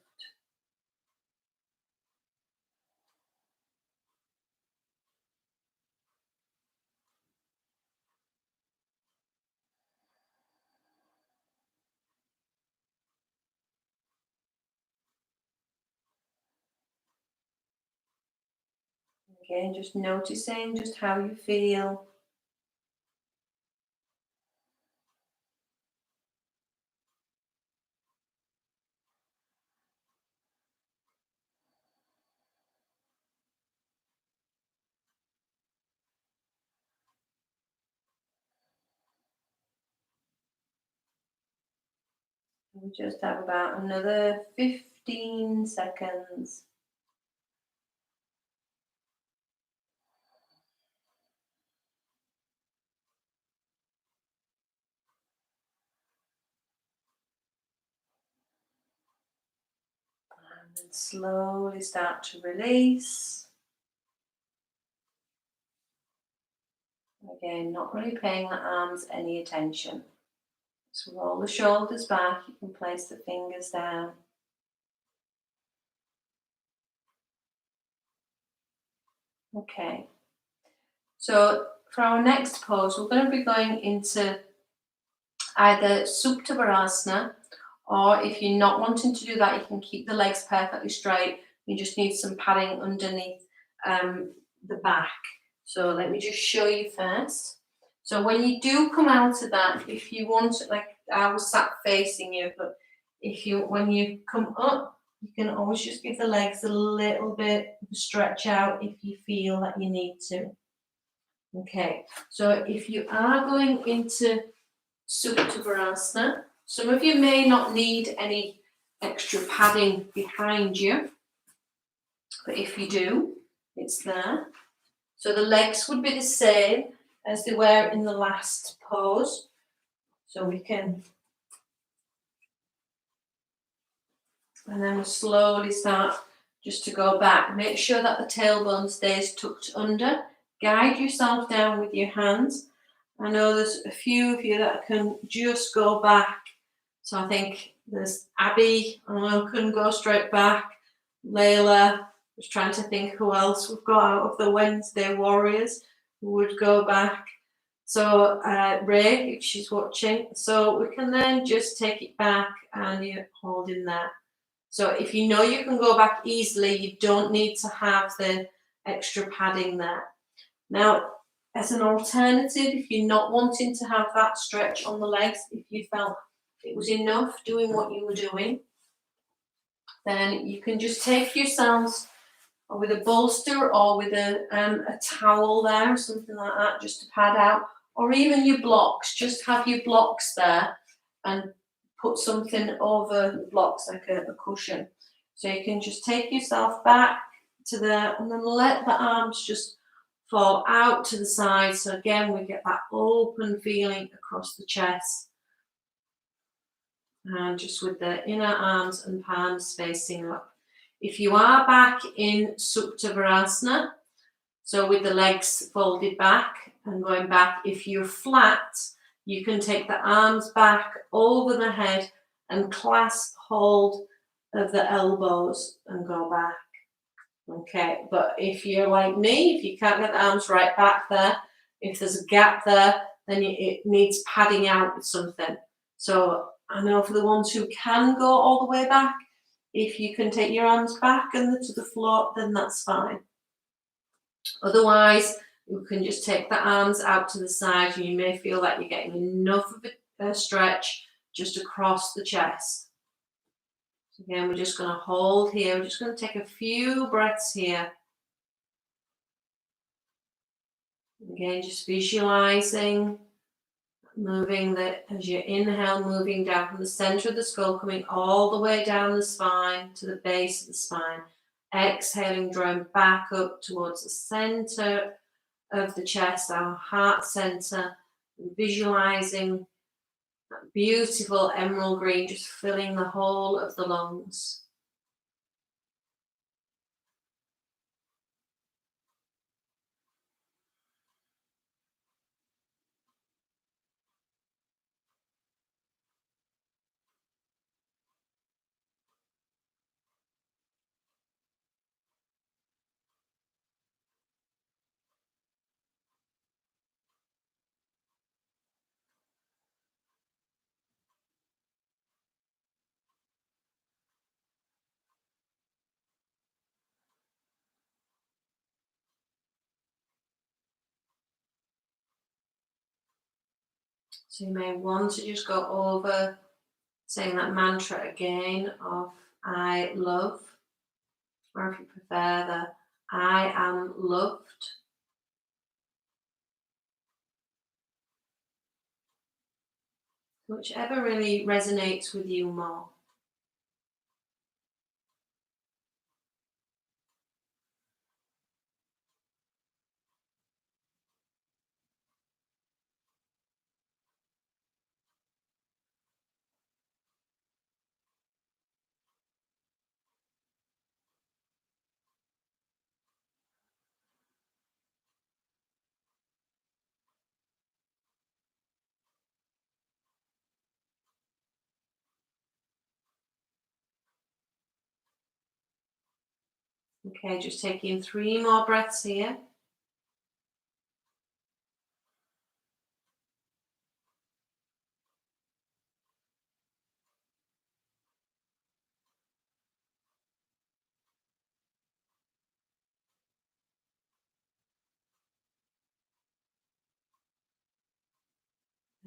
Again, just noticing just how you feel. We just have about another 15 seconds. And then slowly start to release. Again, not really paying the arms any attention. Just roll the shoulders back. You can place the fingers down. Okay. So for our next pose, we're going to be going into either Supta, or if you're not wanting to do that, you can keep the legs perfectly straight. You just need some padding underneath the back. So let me just show you first. So when you do come out of that, if you want, like I was sat facing you, but when you come up, you can always just give the legs a little bit of a stretch out if you feel that you need to. Okay, so if you are going into Supta, some of you may not need any extra padding behind you, but if you do, it's there. So the legs would be the same as they were in the last pose. So we can, and then we'll slowly start just to go back. Make sure that the tailbone stays tucked under. Guide yourself down with your hands. I know there's a few of you that can just go back. So I think there's Abby, I know couldn't go straight back. Layla, was trying to think who else we've got out of the Wednesday Warriors who would go back. So Ray, if she's watching, so we can then just take it back and you're holding that. So if you know you can go back easily, you don't need to have the extra padding there. Now, as an alternative, if you're not wanting to have that stretch on the legs, if you felt it was enough doing what you were doing, then you can just take yourselves with a bolster or with a towel there or something like that, just to pad out, or even your blocks. Just have your blocks there and put something over the blocks, like a cushion. So you can just take yourself back to there and then let the arms just fall out to the side. So again, we get that open feeling across the chest. And just with the inner arms and palms facing up. If you are back in Sucram, so with the legs folded back and going back, if you're flat, you can take the arms back over the head and clasp hold of the elbows and go back. Okay, but if you're like me, if you can't get the arms right back there, if there's a gap there, then it needs padding out with something. So I know for the ones who can go all the way back, if you can take your arms back and to the floor, then that's fine. Otherwise, you can just take the arms out to the side and you may feel like you're getting enough of a stretch just across the chest. So again, we're just going to hold here. We're just going to take a few breaths here. Again, just visualizing, moving as you inhale, moving down from the center of the skull, coming all the way down the spine to the base of the spine. Exhaling, drawing back up towards the center of the chest, our heart center, visualizing that beautiful emerald green just filling the whole of the lungs. So you may want to just go over saying that mantra again of I love, or if you prefer the I am loved. Whichever really resonates with you more. Okay, just taking 3 more breaths here.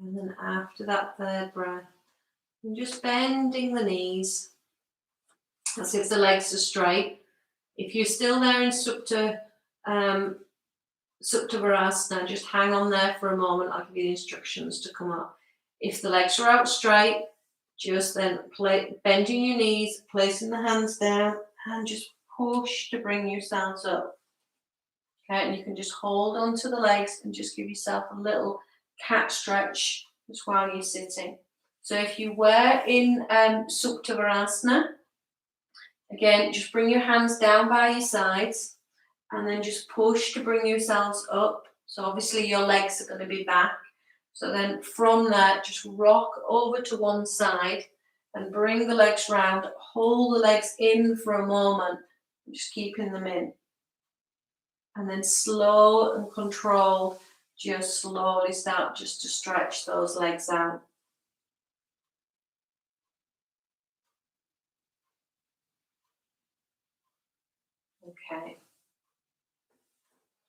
And then after that 3rd breath, I'm just bending the knees as if the legs are straight. If you're still there in Sucramyoga, just hang on there for a moment. I'll give you the instructions to come up. If the legs are out straight, just then bending your knees, placing the hands down, and just push to bring yourselves up. Okay, and you can just hold onto the legs and just give yourself a little cat stretch just while you're sitting. So if you were in Sucramyoga, again, just bring your hands down by your sides and then just push to bring yourselves up. So obviously your legs are going to be back. So then from there, just rock over to one side and bring the legs round. Hold the legs in for a moment, just keeping them in. And then slow and controlled, just slowly start just to stretch those legs out. Okay.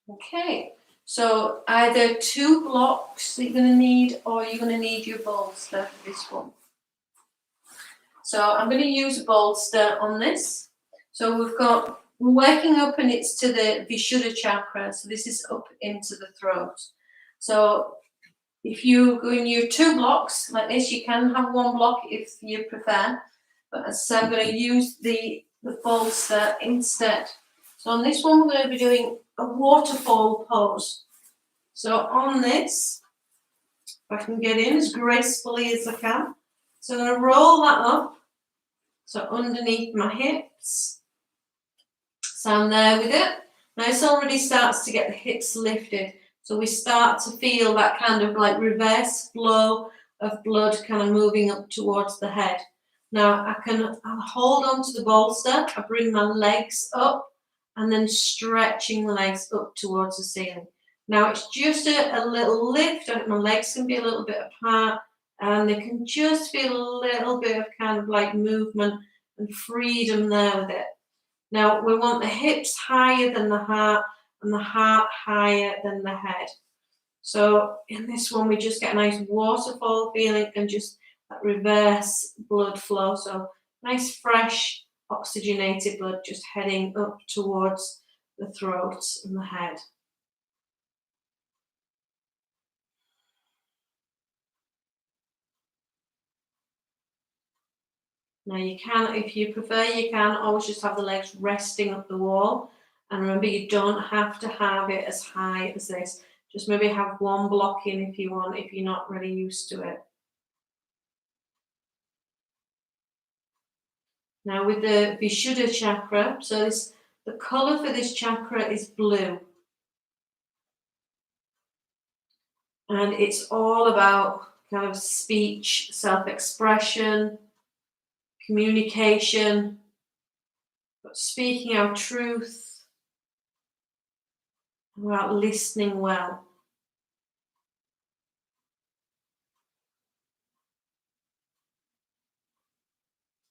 Okay, so either 2 blocks that you're going to need, or you're going to need your bolster for this one. So I'm going to use a bolster on this. So we're working up and it's to the Vishuddha chakra. So this is up into the throat. So If you go in your 2 blocks like this, you can have 1 block if you prefer. But as I said, I'm going to use the bolster instead. So on this one, we're going to be doing a waterfall pose. So on this, if I can get in as gracefully as I can. So I'm going to roll that up. So underneath my hips. So I'm there with it. Now this already starts to get the hips lifted. So we start to feel that kind of like reverse flow of blood kind of moving up towards the head. Now I'll hold on to the bolster, I bring my legs up and then stretching the legs up towards the ceiling. Now it's just a little lift, my legs can be a little bit apart and they can just feel a little bit of kind of like movement and freedom there with it. Now we want the hips higher than the heart and the heart higher than the head. So in this one, we just get a nice waterfall feeling and just that reverse blood flow. So nice, fresh, oxygenated blood just heading up towards the throat and the head. Now you can, if you prefer, you can always just have the legs resting up the wall. And remember, you don't have to have it as high as this. Just maybe have 1 block in if you want, if you're not really used to it. Now with the Vishuddha chakra, so the colour for this chakra is blue. And it's all about kind of speech, self-expression, communication, speaking our truth, about listening well.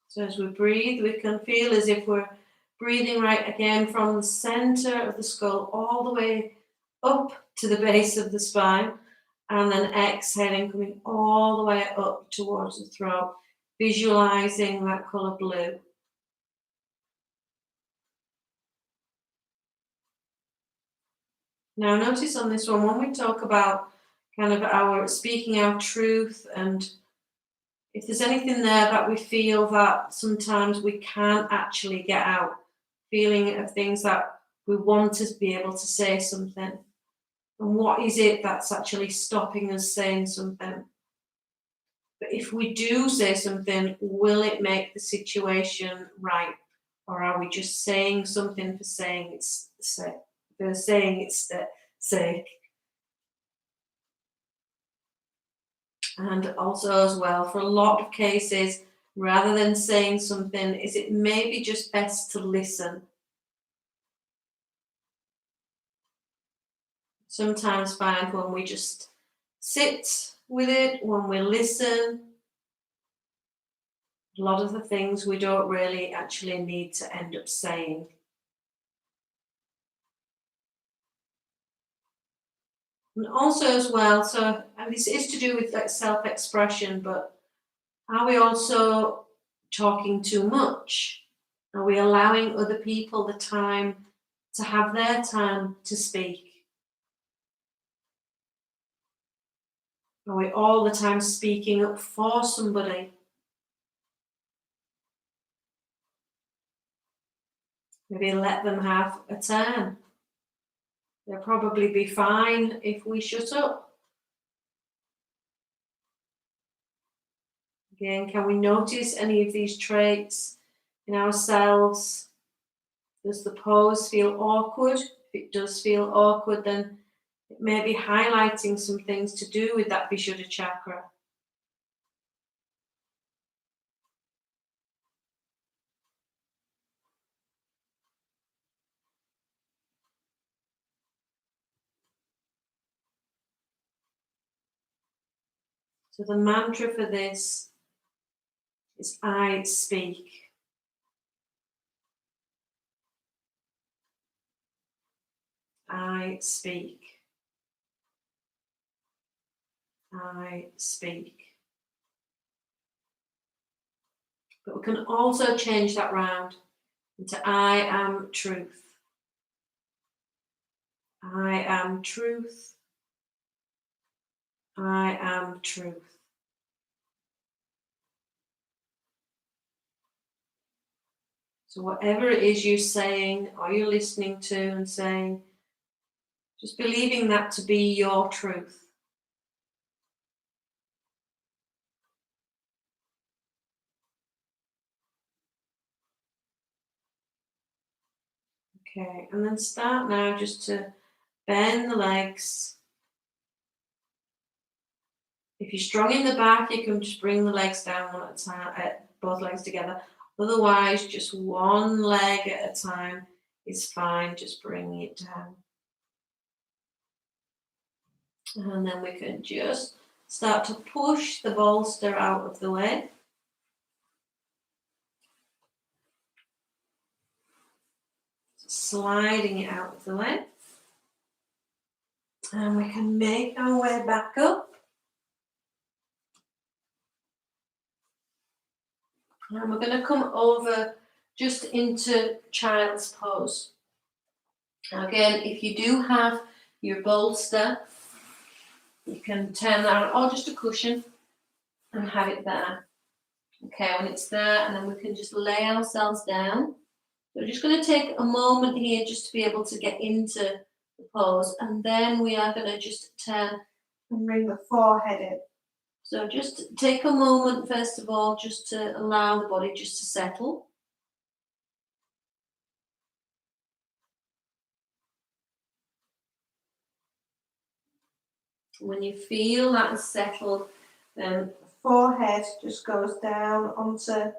So as we breathe, we can feel as if we're breathing right again from the center of the skull all the way up to the base of the spine, and then exhaling, coming all the way up towards the throat, visualizing that color blue. Now notice on this one, when we talk about kind of our speaking our truth, and if there's anything there that we feel that sometimes we can't actually get out, feeling of things that we want to be able to say something, and what is it that's actually stopping us saying something? But if we do say something, will it make the situation right? Or are we just saying something for saying it's sake? For saying it's sake? And also as well, for a lot of cases, rather than saying something, is it maybe just best to listen? Sometimes find when we just sit with it, when we listen, a lot of the things we don't really actually need to end up saying. And also as well, so and this is to do with like self-expression, but are we also talking too much? Are we allowing other people the time to have their time to speak? Are we all the time speaking up for somebody? Maybe let them have a turn. They'll probably be fine if we shut up. Again, can we notice any of these traits in ourselves? Does the pose feel awkward? If it does feel awkward, then it may be highlighting some things to do with that Vishuddha chakra. So the mantra for this is I speak. I speak. I speak. But we can also change that round into I am truth. I am truth. I am truth. So whatever it is you're saying or you're listening to and saying, just believing that to be your truth. Okay, and then start now just to bend the legs. If you're strong in the back, you can just bring the legs down one at a time, both legs together. Otherwise, just one leg at a time is fine, just bringing it down. And then we can just start to push the bolster out of the way. Sliding it out of the way. And we can make our way back up. And we're going to come over just into child's pose. Now again, if you do have your bolster, you can turn that on, or just a cushion, and have it there. Okay, when it's there, and then we can just lay ourselves down. We're just going to take a moment here just to be able to get into the pose, and then we are going to just turn and bring the forehead in. So just take a moment, first of all, just to allow the body just to settle. When you feel that is settled, then the forehead just goes down onto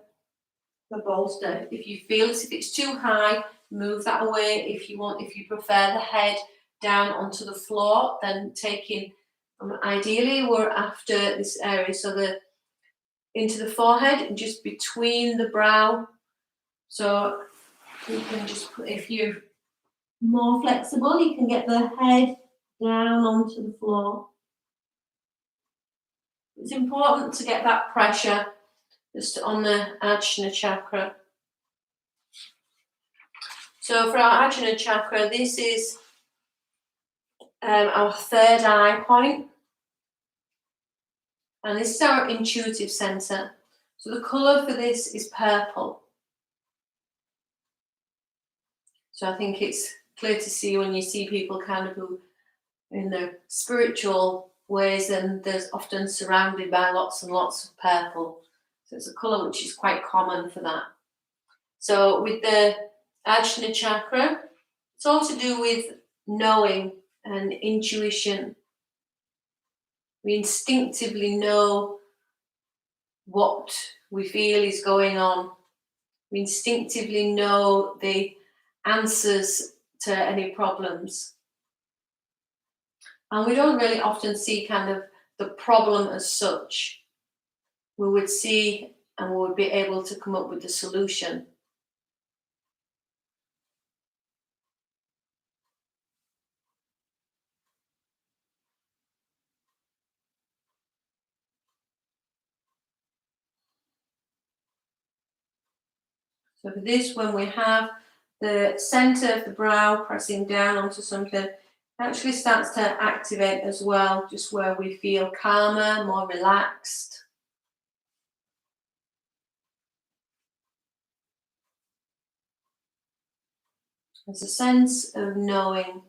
the bolster. If you feel as if it's too high, move that away. If you prefer the head down onto the floor, then taking, ideally we're after this area, so into the forehead and just between the brow. So you can just, if you're more flexible, you can get the head down onto the floor. It's important to get that pressure just on the Ajna chakra. So for our Ajna chakra, this is our third eye point. And this is our intuitive center. So the colour for this is purple. So I think it's clear to see when you see people kind of who in their spiritual ways, and there's often surrounded by lots and lots of purple. So it's a colour which is quite common for that. So with the Ajna chakra, it's all to do with knowing and intuition. We instinctively know what we feel is going on. We instinctively know the answers to any problems. And we don't really often see kind of the problem as such. We would see and we would be able to come up with the solution. So for this, when we have the center of the brow pressing down onto something, it actually starts to activate as well, just where we feel calmer, more relaxed. There's a sense of knowing.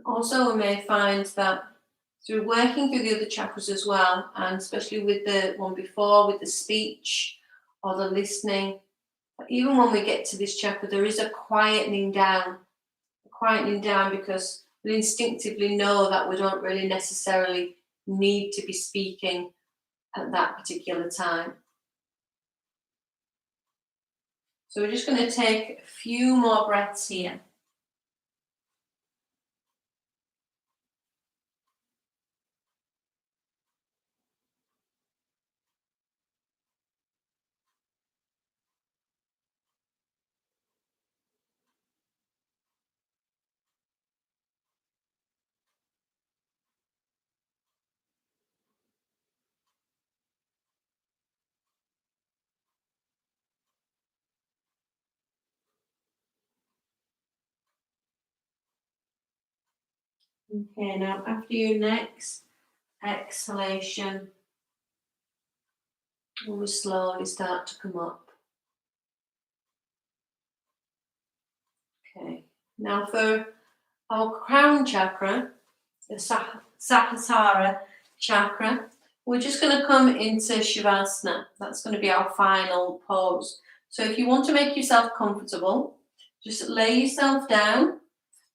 Also, we may find that through working through the other chakras as well, and especially with the one before, with the speech or the listening, even when we get to this chakra, there is a quietening down because we instinctively know that we don't really necessarily need to be speaking at that particular time. So we're just going to take a few more breaths here. Okay, now after your next exhalation, we'll slowly start to come up. Okay, now for our crown chakra, the Sahasrara chakra, we're just going to come into Shavasana. That's going to be our final pose. So if you want to make yourself comfortable, just lay yourself down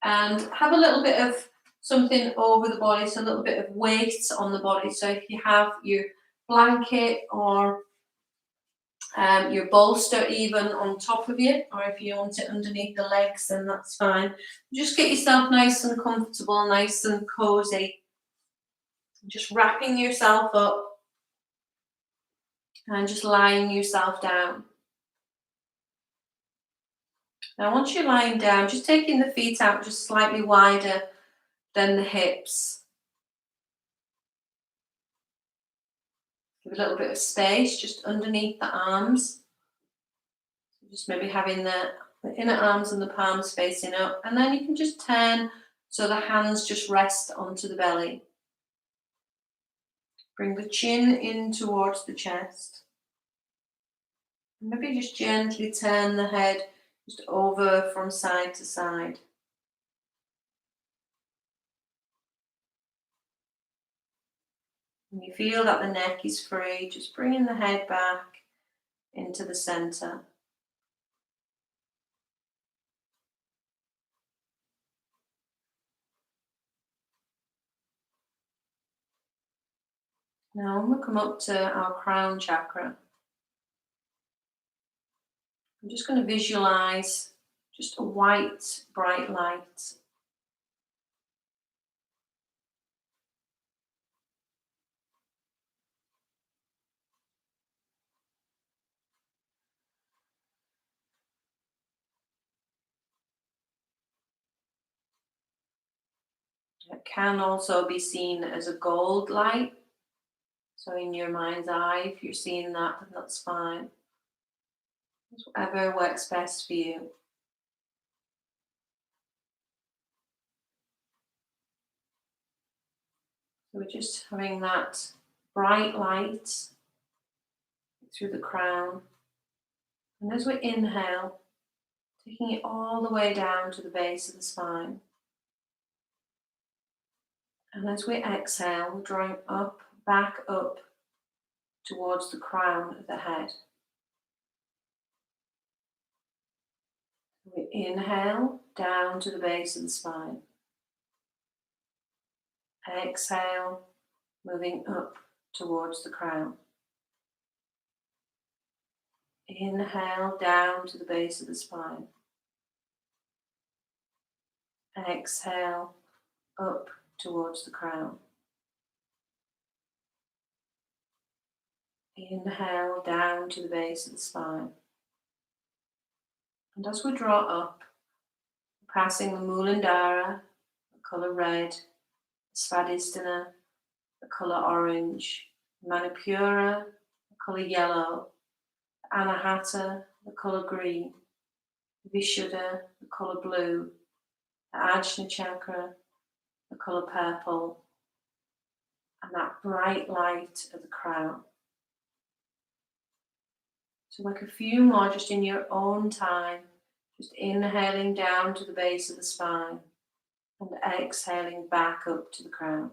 and have a little bit of something over the body, so a little bit of weight on the body. So if you have your blanket or your bolster even on top of you, or if you want it underneath the legs, then that's fine. Just get yourself nice and comfortable, nice and cozy. Just wrapping yourself up and just lying yourself down. Now once you're lying down, just taking the feet out just slightly wider than the hips. Give a little bit of space just underneath the arms. Just maybe having the inner arms and the palms facing up, and then you can just turn so the hands just rest onto the belly. Bring the chin in towards the chest. Maybe just gently turn the head just over from side to side. When you feel that the neck is free, just bringing the head back into the center. Now we'll come up to our crown chakra. I'm just going to visualize just a white, bright light. It can also be seen as a gold light. So in your mind's eye, if you're seeing that, then that's fine. It's whatever works best for you. So we're just having that bright light through the crown. And as we inhale, taking it all the way down to the base of the spine. And as we exhale, we're drawing up, back up towards the crown of the head. We inhale down to the base of the spine. Exhale, moving up towards the crown. Inhale down to the base of the spine. Exhale up towards the crown. Inhale down to the base of the spine. And as we draw up, passing the Muladhara, the colour red, Svadhisthana, the colour orange, Manipura, the colour yellow, Anahata, the colour green, Vishuddha, the colour blue, the Ajna chakra, the colour purple, and that bright light of the crown. So like a few more just in your own time, just inhaling down to the base of the spine and exhaling back up to the crown.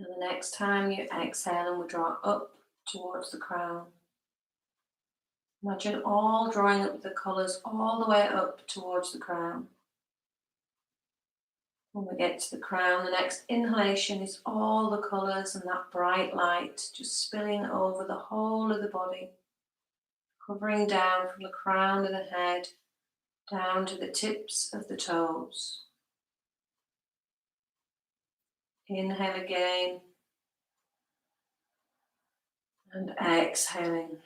And the next time you exhale and we draw up towards the crown. Imagine all drawing up the colours all the way up towards the crown. When we get to the crown, the next inhalation is all the colours and that bright light just spilling over the whole of the body, covering down from the crown of the head down to the tips of the toes. Inhale again and exhaling.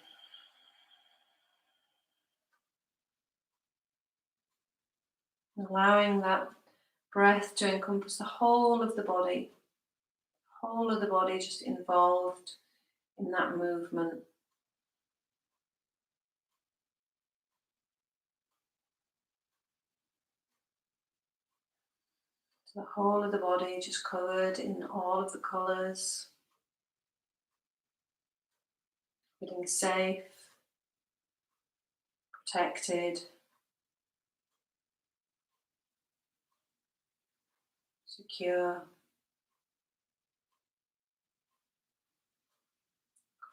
Allowing that breath to encompass the whole of the body just involved in that movement. So the whole of the body just covered in all of the colours, feeling safe, protected, secure,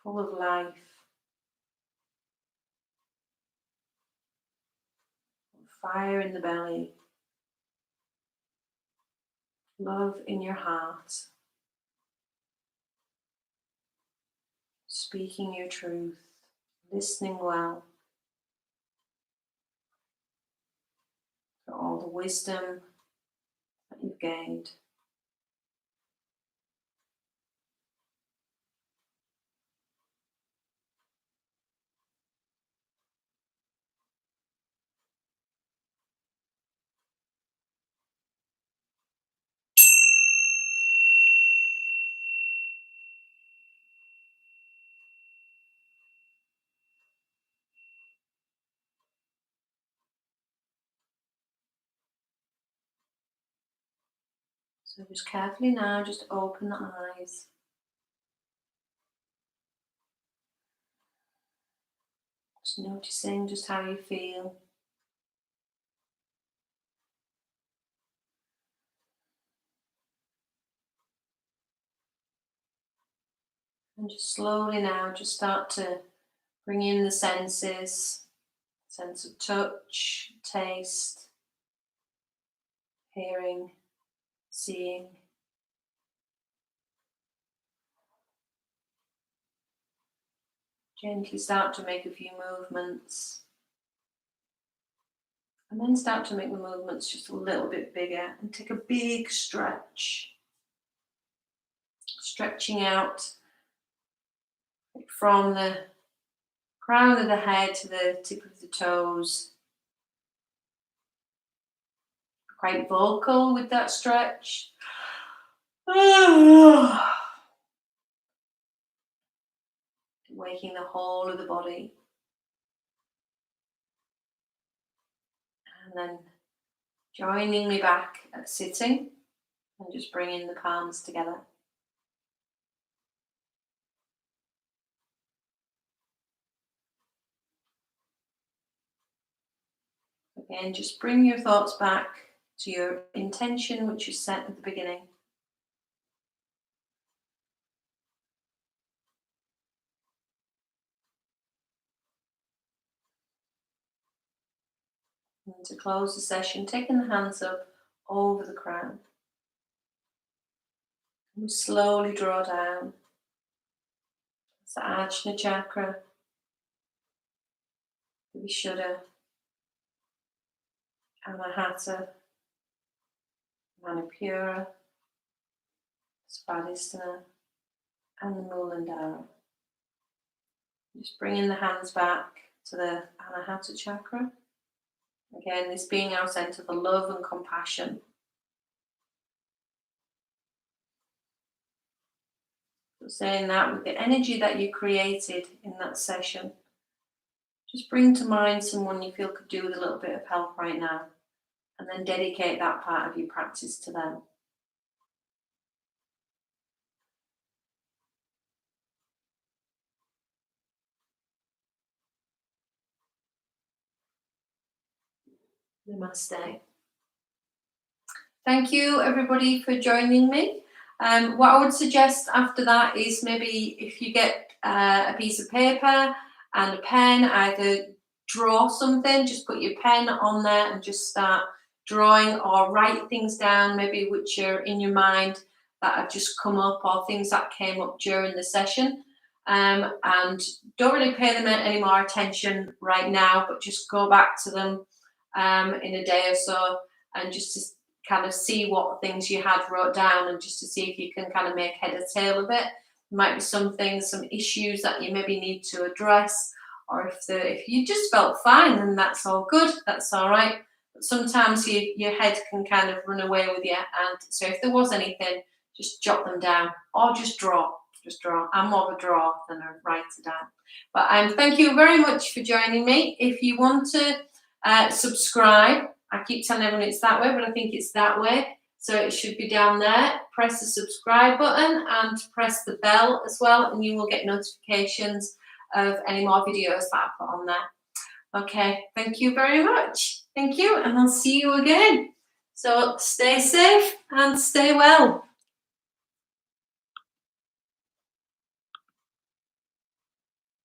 full of life, fire in the belly, love in your heart, speaking your truth, listening well for all the wisdom that you've gained. So just carefully now, just open the eyes. Just noticing just how you feel. And just slowly now, just start to bring in the senses, sense of touch, taste, hearing, seeing. Gently start to make a few movements. And then start to make the movements just a little bit bigger and take a big stretch. Stretching out from the crown of the head to the tip of the toes. Quite vocal with that stretch. Waking the whole of the body. And then joining me back at sitting and just bringing the palms together. Again, just bring your thoughts back to your intention, which you set at the beginning. And to close the session, taking the hands up over the crown. And we slowly draw down. It's the Ajna chakra, the Vishuddha, Anahata, Manipura, Svadhisthana, and the Muladhara. Just bringing the hands back to the Anahata chakra. Again, this being our centre for love and compassion. So saying that with the energy that you created in that session, just bring to mind someone you feel could do with a little bit of help right now, and then dedicate that part of your practice to them. Namaste. Thank you everybody for joining me. What I would suggest after that is maybe if you get a piece of paper and a pen, either draw something, just put your pen on there and just start drawing or write things down, maybe which are in your mind that have just come up, or things that came up during the session. And don't really pay them any more attention right now, but just go back to them in a day or so, and just to kind of see what things you had wrote down, and just to see if you can kind of make head or tail of it. There might be some things, some issues that you maybe need to address, or if you just felt fine, then that's all good, that's all right. But sometimes your head can kind of run away with you, and so if there was anything, just jot them down, or just draw. I'm more of a drawer than a writer down. But thank you very much for joining me. If you want to subscribe, I keep telling everyone it's that way, but I think it's that way. So it should be down there. Press the subscribe button and press the bell as well, and you will get notifications of any more videos that I put on there. Okay, thank you very much. Thank you, and I'll see you again. So stay safe and stay well.